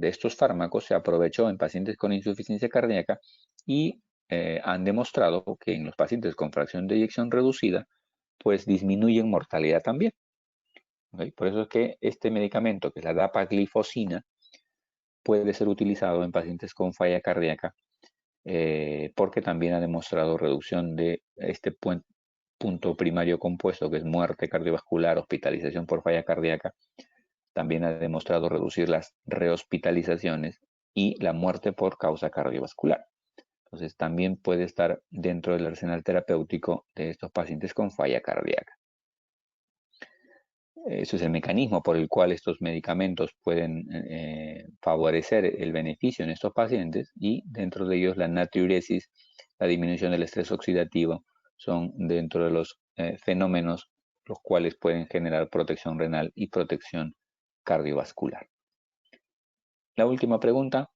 estos fármacos se aprovechó en pacientes con insuficiencia cardíaca y han demostrado que en los pacientes con fracción de eyección reducida, pues disminuyen mortalidad también. ¿Okay? Por eso es que este medicamento, que es la dapaglifosina, puede ser utilizado en pacientes con falla cardíaca porque también ha demostrado reducción de este punto primario compuesto, que es muerte cardiovascular, hospitalización por falla cardíaca. También ha demostrado reducir las rehospitalizaciones y la muerte por causa cardiovascular. Entonces, también puede estar dentro del arsenal terapéutico de estos pacientes con falla cardíaca. Eso es el mecanismo por el cual estos medicamentos pueden favorecer el beneficio en estos pacientes, y dentro de ellos la natriuresis, la disminución del estrés oxidativo, son dentro de los fenómenos los cuales pueden generar protección renal y protección cardiovascular. La última pregunta: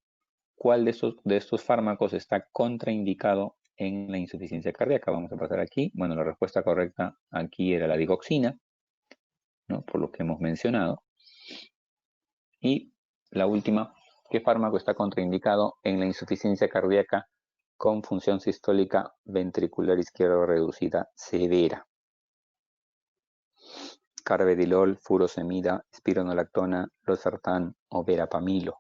¿cuál de estos fármacos está contraindicado en la insuficiencia cardíaca? Vamos a pasar aquí. Bueno, la respuesta correcta aquí era la digoxina, ¿no? Por lo que hemos mencionado. Y la última: ¿qué fármaco está contraindicado en la insuficiencia cardíaca con función sistólica ventricular izquierda reducida severa? Carvedilol, furosemida, espironolactona, losartán o verapamilo.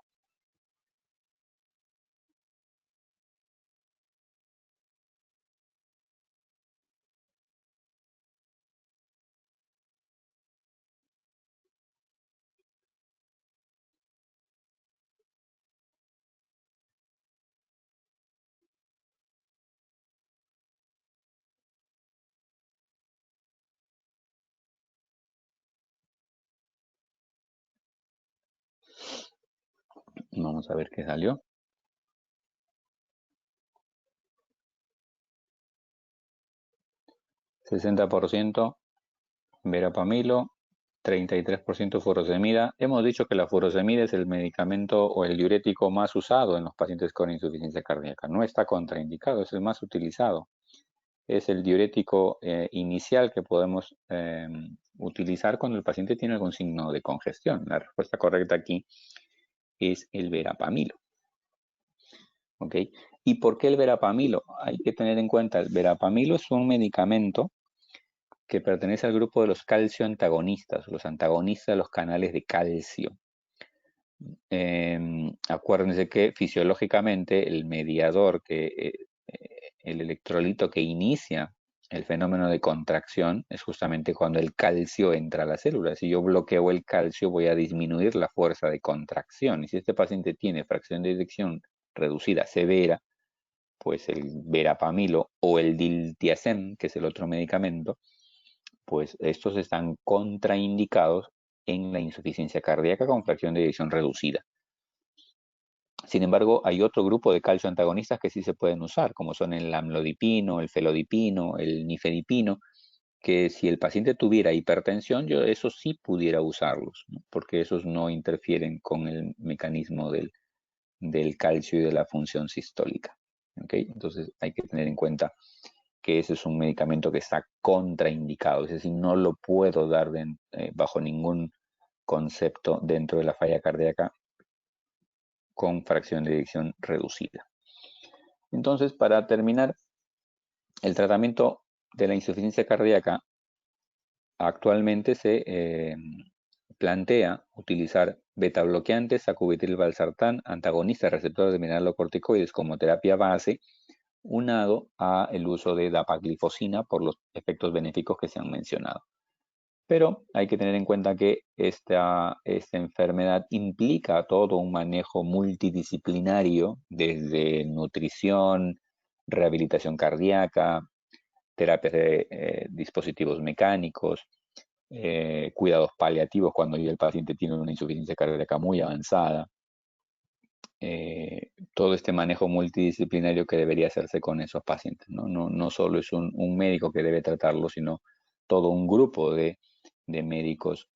Vamos a ver qué salió. 60% verapamilo, 33% furosemida. Hemos dicho que la furosemida es el medicamento o el diurético más usado en los pacientes con insuficiencia cardíaca. No está contraindicado, es el más utilizado. Es el diurético inicial que podemos utilizar cuando el paciente tiene algún signo de congestión. La respuesta correcta aquí es el verapamilo. ¿Ok? ¿Y por qué el verapamilo? Hay que tener en cuenta, el verapamilo es un medicamento que pertenece al grupo de los calcioantagonistas, los antagonistas de los canales de calcio. Acuérdense que fisiológicamente el mediador, el electrolito que inicia el fenómeno de contracción, es justamente cuando el calcio entra a la célula. Si yo bloqueo el calcio, voy a disminuir la fuerza de contracción. Y si este paciente tiene fracción de eyección reducida severa, pues el verapamilo o el diltiazem, que es el otro medicamento, pues estos están contraindicados en la insuficiencia cardíaca con fracción de eyección reducida. Sin embargo, hay otro grupo de calcio antagonistas que sí se pueden usar, como son el amlodipino, el felodipino, el nifedipino, que si el paciente tuviera hipertensión, yo esos sí pudiera usarlos, ¿no? Porque esos no interfieren con el mecanismo del calcio y de la función sistólica. ¿Okay? Entonces hay que tener en cuenta que ese es un medicamento que está contraindicado, es decir, no lo puedo dar bajo ningún concepto dentro de la falla cardíaca con fracción de eyección reducida. Entonces, para terminar, el tratamiento de la insuficiencia cardíaca actualmente se plantea utilizar beta bloqueantes, sacubitril valsartán, antagonistas receptores de mineralocorticoides como terapia base, unado a el uso de dapaglifosina por los efectos benéficos que se han mencionado. Pero hay que tener en cuenta que esta enfermedad implica todo un manejo multidisciplinario, desde nutrición, rehabilitación cardíaca, terapias de dispositivos mecánicos, cuidados paliativos cuando ya el paciente tiene una insuficiencia cardíaca muy avanzada. Todo este manejo multidisciplinario que debería hacerse con esos pacientes, ¿no? No solo es un médico que debe tratarlo, sino todo un grupo de médicos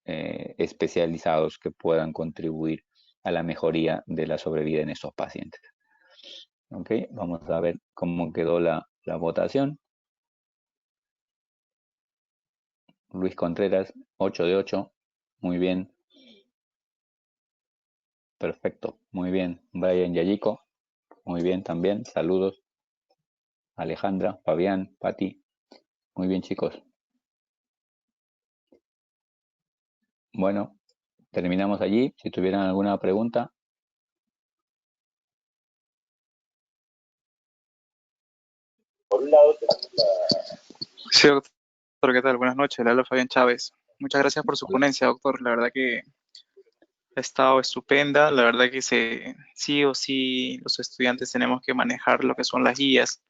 especializados que puedan contribuir a la mejoría de la sobrevida en estos pacientes. ¿Ok? Vamos a ver cómo quedó la votación. Luis Contreras, 8 de 8. Muy bien. Perfecto. Muy bien. Brian Yayico. Muy bien también. Saludos. Alejandra, Fabián, Pati. Muy bien, chicos. Bueno, terminamos allí. Si tuvieran alguna pregunta. Por un lado tenemos Sí, doctor, ¿qué tal? Buenas noches, le habla Fabián Chávez. Muchas gracias por su ponencia, doctor. La verdad que ha estado estupenda. La verdad que sí o sí los estudiantes tenemos que manejar lo que son las guías,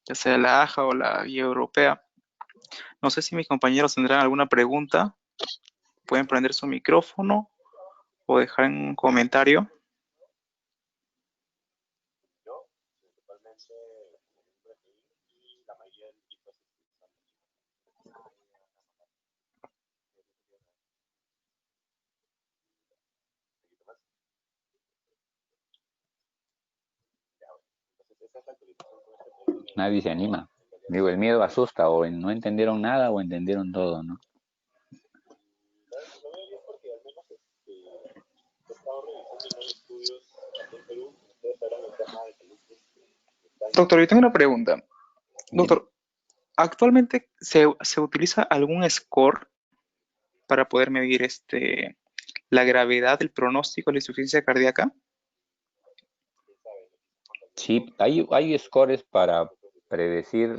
ya sea la AJA o la guía europea. No sé si mis compañeros tendrán alguna pregunta. Pueden prender su micrófono o dejar en un comentario. Nadie se anima. Digo, el miedo asusta, o no entendieron nada o entendieron todo, ¿no? Doctor, yo tengo una pregunta. Doctor, ¿actualmente se utiliza algún score para poder medir la gravedad del pronóstico de la insuficiencia cardíaca? Sí, hay scores para predecir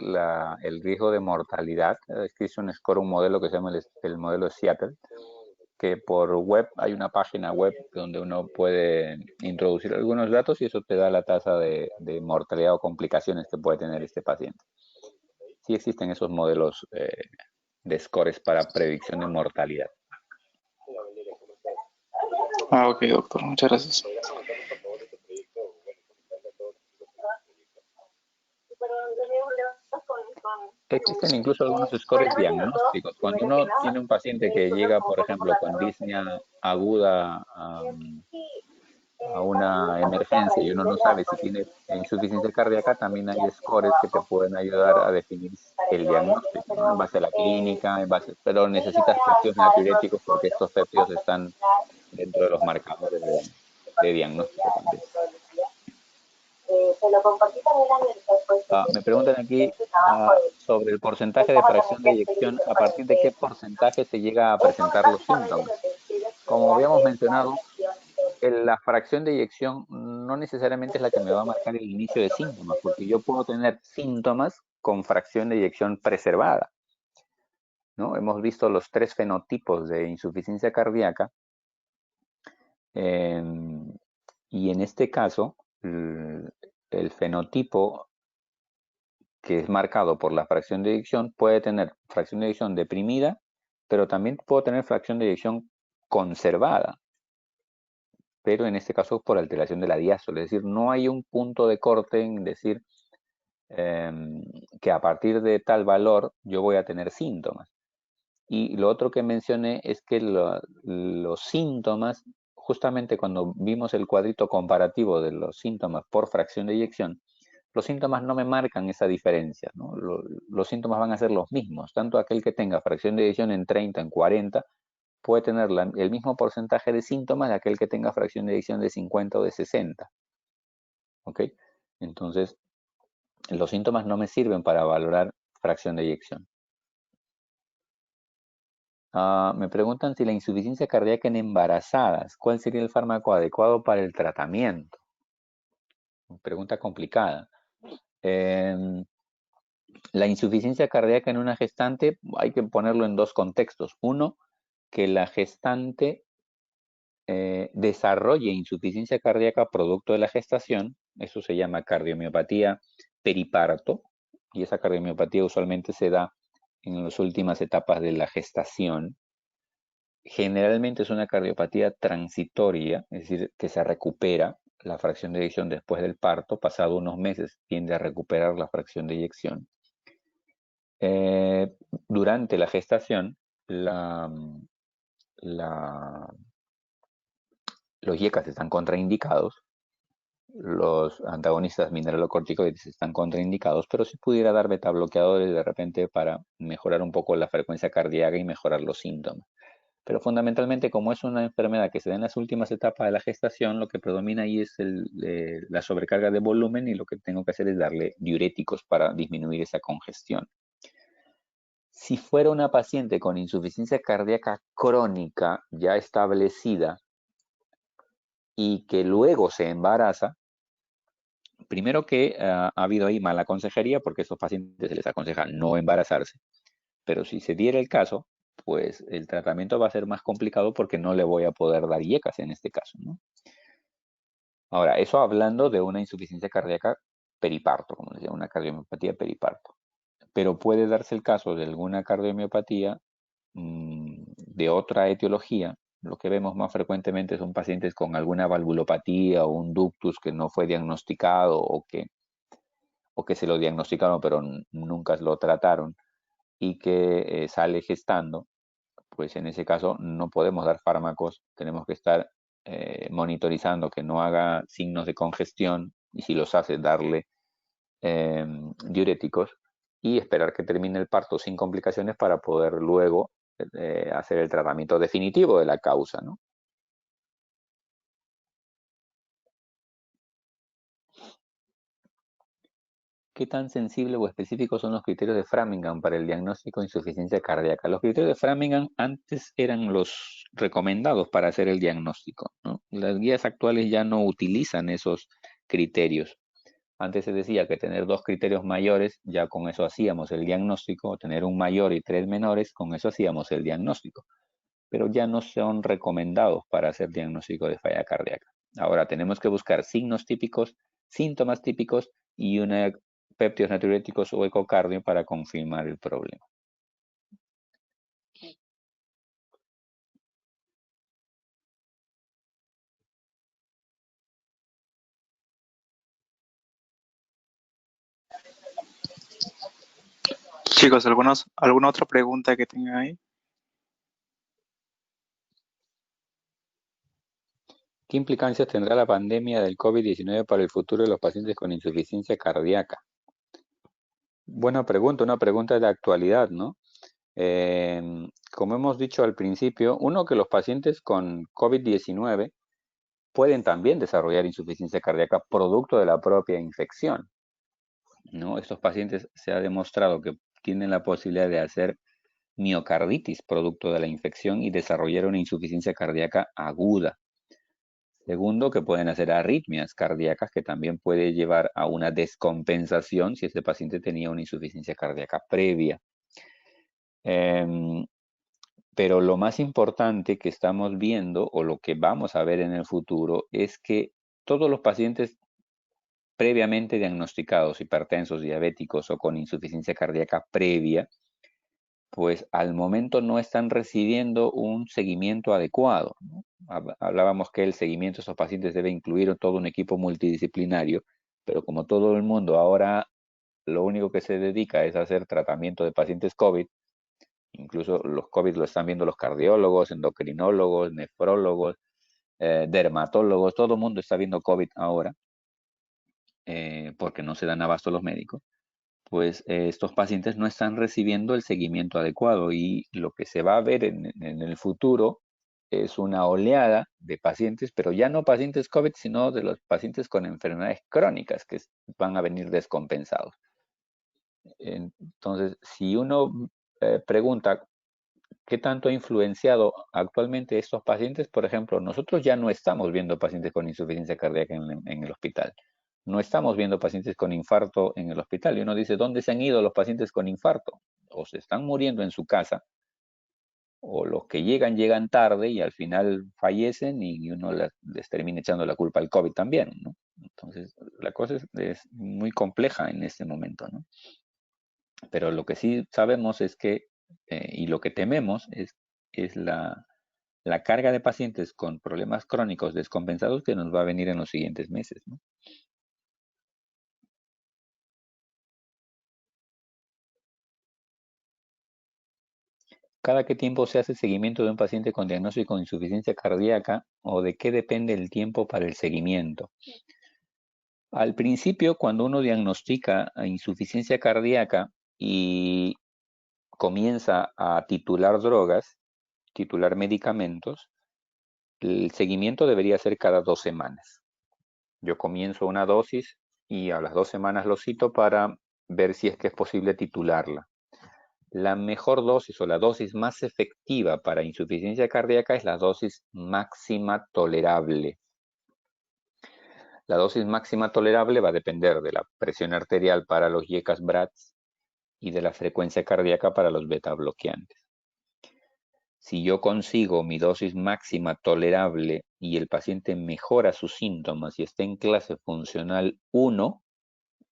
el riesgo de mortalidad. Existe un score, un modelo que se llama el modelo de Seattle, que por web, hay una página web donde uno puede introducir algunos datos y eso te da la tasa de mortalidad o complicaciones que puede tener este paciente. Sí existen esos modelos de scores para predicción de mortalidad. Ok, doctor, muchas gracias. Existen incluso algunos scores diagnósticos. Cuando uno tiene un paciente que llega, por ejemplo, con disnea aguda a una emergencia y uno no sabe si tiene insuficiencia cardíaca, también hay scores que te pueden ayudar a definir el diagnóstico, ¿no? En base a la clínica, pero necesitas péptidos natriuréticos porque estos péptidos están dentro de los marcadores de diagnóstico también. Me preguntan aquí sobre el porcentaje de fracción de eyección, a partir de qué porcentaje se llega a presentar los síntomas. Como habíamos mencionado, la fracción de eyección no necesariamente es la que me va a marcar el inicio de síntomas, porque yo puedo tener síntomas con fracción de eyección preservada, ¿no? Hemos visto los 3 fenotipos de insuficiencia cardíaca, y en este caso, el fenotipo que es marcado por la fracción de eyección, puede tener fracción de eyección deprimida, pero también puedo tener fracción de eyección conservada, pero en este caso por alteración de la diástole. Es decir, no hay un punto de corte en decir que a partir de tal valor yo voy a tener síntomas. Y lo otro que mencioné es que los síntomas, justamente cuando vimos el cuadrito comparativo de los síntomas por fracción de eyección, los síntomas no me marcan esa diferencia, ¿no? Los síntomas van a ser los mismos. Tanto aquel que tenga fracción de eyección en 30, en 40, puede tener el mismo porcentaje de síntomas de aquel que tenga fracción de eyección de 50 o de 60. ¿Ok? Entonces, los síntomas no me sirven para valorar fracción de eyección. Me preguntan si la insuficiencia cardíaca en embarazadas, ¿cuál sería el fármaco adecuado para el tratamiento? Pregunta complicada. La insuficiencia cardíaca en una gestante hay que ponerlo en dos contextos. Uno, que la gestante desarrolle insuficiencia cardíaca producto de la gestación. Eso se llama cardiomiopatía periparto, y esa cardiomiopatía usualmente se da en las últimas etapas de la gestación. Generalmente es una cardiopatía transitoria, es decir, que se recupera la fracción de eyección después del parto. Pasado unos meses tiende a recuperar la fracción de eyección. Durante la gestación, los IECAS están contraindicados, los antagonistas mineralocorticoides están contraindicados, pero si pudiera dar beta bloqueadores de repente para mejorar un poco la frecuencia cardíaca y mejorar los síntomas. Pero fundamentalmente, como es una enfermedad que se da en las últimas etapas de la gestación, lo que predomina ahí es la sobrecarga de volumen, y lo que tengo que hacer es darle diuréticos para disminuir esa congestión. Si fuera una paciente con insuficiencia cardíaca crónica ya establecida y que luego se embaraza, primero que ha habido ahí mala consejería, porque a esos pacientes se les aconseja no embarazarse. Pero si se diera el caso, pues el tratamiento va a ser más complicado porque no le voy a poder dar IECAS en este caso, ¿no? Ahora, eso hablando de una insuficiencia cardíaca periparto, como decía, una cardiomiopatía periparto. Pero puede darse el caso de alguna cardiomiopatía de otra etiología. Lo que vemos más frecuentemente son pacientes con alguna valvulopatía o un ductus que no fue diagnosticado o que se lo diagnosticaron pero nunca lo trataron y que sale gestando. Pues en ese caso no podemos dar fármacos, tenemos que estar monitorizando que no haga signos de congestión, y si los hace, darle diuréticos y esperar que termine el parto sin complicaciones para poder luego hacer el tratamiento definitivo de la causa, ¿no? ¿Qué tan sensible o específicos son los criterios de Framingham para el diagnóstico de insuficiencia cardíaca? Los criterios de Framingham antes eran los recomendados para hacer el diagnóstico, ¿no? Las guías actuales ya no utilizan esos criterios. Antes se decía que tener 2 criterios mayores, ya con eso hacíamos el diagnóstico, tener un mayor y 3 menores, con eso hacíamos el diagnóstico. Pero ya no son recomendados para hacer diagnóstico de falla cardíaca. Ahora tenemos que buscar signos típicos, síntomas típicos y una péptidos natriuréticos o ecocardio para confirmar el problema. Chicos, ¿alguna otra pregunta que tengan ahí? ¿Qué implicancias tendrá la pandemia del COVID-19 para el futuro de los pacientes con insuficiencia cardíaca? Buena pregunta, una pregunta de actualidad, ¿no? Como hemos dicho al principio, uno, que los pacientes con COVID-19 pueden también desarrollar insuficiencia cardíaca producto de la propia infección, ¿no? Estos pacientes se ha demostrado que tienen la posibilidad de hacer miocarditis producto de la infección y desarrollar una insuficiencia cardíaca aguda. Segundo, que pueden hacer arritmias cardíacas, que también puede llevar a una descompensación si ese paciente tenía una insuficiencia cardíaca previa. Pero lo más importante que estamos viendo, o lo que vamos a ver en el futuro, es que todos los pacientes previamente diagnosticados, hipertensos, diabéticos o con insuficiencia cardíaca previa, pues al momento no están recibiendo un seguimiento adecuado, ¿no? Hablábamos que el seguimiento de esos pacientes debe incluir todo un equipo multidisciplinario, pero como todo el mundo ahora lo único que se dedica es a hacer tratamiento de pacientes COVID, incluso los COVID lo están viendo los cardiólogos, endocrinólogos, nefrólogos, dermatólogos, todo el mundo está viendo COVID ahora, porque no se dan abasto los médicos. Pues estos pacientes no están recibiendo el seguimiento adecuado y lo que se va a ver en el futuro es una oleada de pacientes, pero ya no pacientes COVID, sino de los pacientes con enfermedades crónicas que van a venir descompensados. Entonces, si uno pregunta qué tanto ha influenciado actualmente estos pacientes, por ejemplo, nosotros ya no estamos viendo pacientes con insuficiencia cardíaca en el hospital. No estamos viendo pacientes con infarto en el hospital. Y uno dice, ¿dónde se han ido los pacientes con infarto? O se están muriendo en su casa, o los que llegan tarde y al final fallecen y uno les termina echando la culpa al COVID también, ¿no? Entonces, la cosa es muy compleja en este momento, ¿no? Pero lo que sí sabemos es que, y lo que tememos es la carga de pacientes con problemas crónicos descompensados que nos va a venir en los siguientes meses, ¿no? ¿Cada qué tiempo se hace seguimiento de un paciente con diagnóstico de insuficiencia cardíaca o de qué depende el tiempo para el seguimiento? Al principio, cuando uno diagnostica insuficiencia cardíaca y comienza a titular drogas, titular medicamentos, el seguimiento debería ser cada 2 semanas. Yo comienzo una dosis y a las 2 semanas lo cito para ver si es que es posible titularla. La mejor dosis o la dosis más efectiva para insuficiencia cardíaca es la dosis máxima tolerable. La dosis máxima tolerable va a depender de la presión arterial para los YECAS-BRADS y de la frecuencia cardíaca para los beta bloqueantes. Si yo consigo mi dosis máxima tolerable y el paciente mejora sus síntomas y está en clase funcional 1,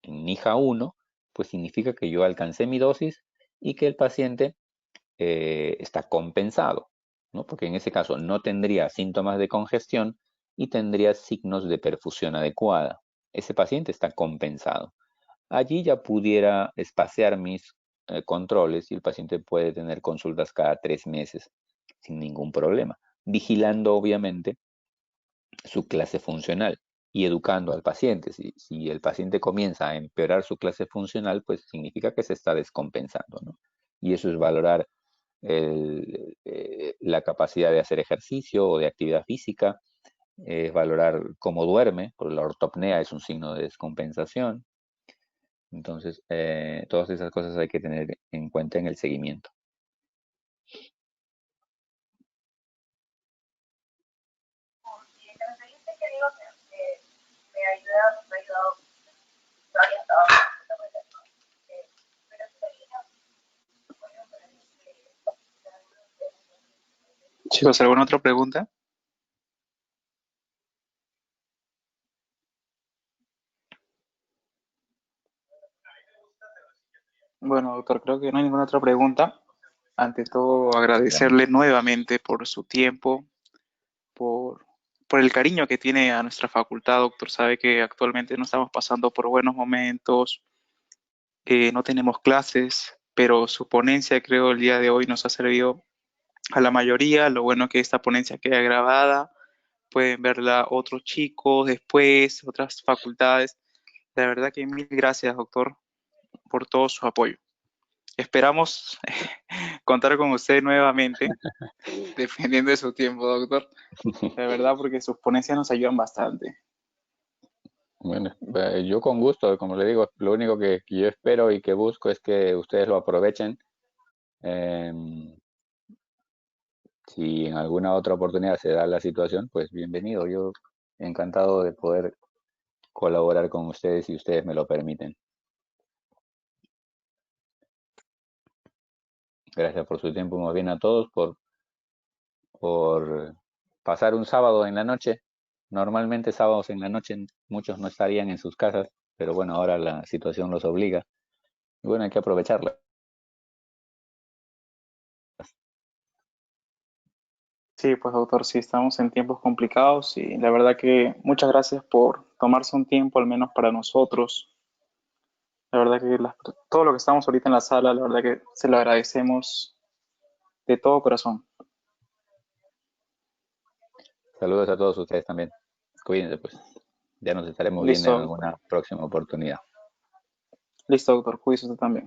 en NIJA 1, pues significa que yo alcancé mi dosis y que el paciente está compensado, ¿no? Porque en ese caso no tendría síntomas de congestión y tendría signos de perfusión adecuada. Ese paciente está compensado. Allí ya pudiera espaciar mis controles y el paciente puede tener consultas cada 3 meses sin ningún problema, vigilando obviamente su clase funcional y educando al paciente. Si el paciente comienza a empeorar su clase funcional, pues significa que se está descompensando, ¿no? Y eso es valorar la capacidad de hacer ejercicio o de actividad física, es valorar cómo duerme, porque la ortopnea es un signo de descompensación. Entonces, todas esas cosas hay que tener en cuenta en el seguimiento. Chicos, ¿alguna otra pregunta? Bueno, doctor, creo que no hay ninguna otra pregunta. Ante todo, agradecerle nuevamente por su tiempo, por, por el cariño que tiene a nuestra facultad, doctor. Sabe que actualmente no estamos pasando por buenos momentos, no tenemos clases, pero su ponencia creo el día de hoy nos ha servido a la mayoría. Lo bueno que esta ponencia queda grabada, pueden verla otros chicos después, otras facultades. La verdad que mil gracias, doctor, por todo su apoyo. Esperamos contar con usted nuevamente, dependiendo de su tiempo, doctor. De verdad, porque sus ponencias nos ayudan bastante. Bueno, yo con gusto, como le digo, lo único que yo espero y que busco es que ustedes lo aprovechen. Si en alguna otra oportunidad se da la situación, pues bienvenido. Yo encantado de poder colaborar con ustedes si ustedes me lo permiten. Gracias por su tiempo, más bien a todos, por pasar un sábado en la noche. Normalmente sábados en la noche muchos no estarían en sus casas. pero bueno, ahora la situación los obliga. Y bueno, hay que aprovecharla. Sí, pues doctor, sí, estamos en tiempos complicados y la verdad que muchas gracias por tomarse un tiempo al menos para nosotros. La verdad que todo lo que estamos ahorita en la sala, la verdad que se lo agradecemos de todo corazón. Saludos a todos ustedes también. Cuídense, pues. Ya nos estaremos viendo Listo, en doctor. alguna próxima oportunidad. Listo, doctor. Cuídese usted también.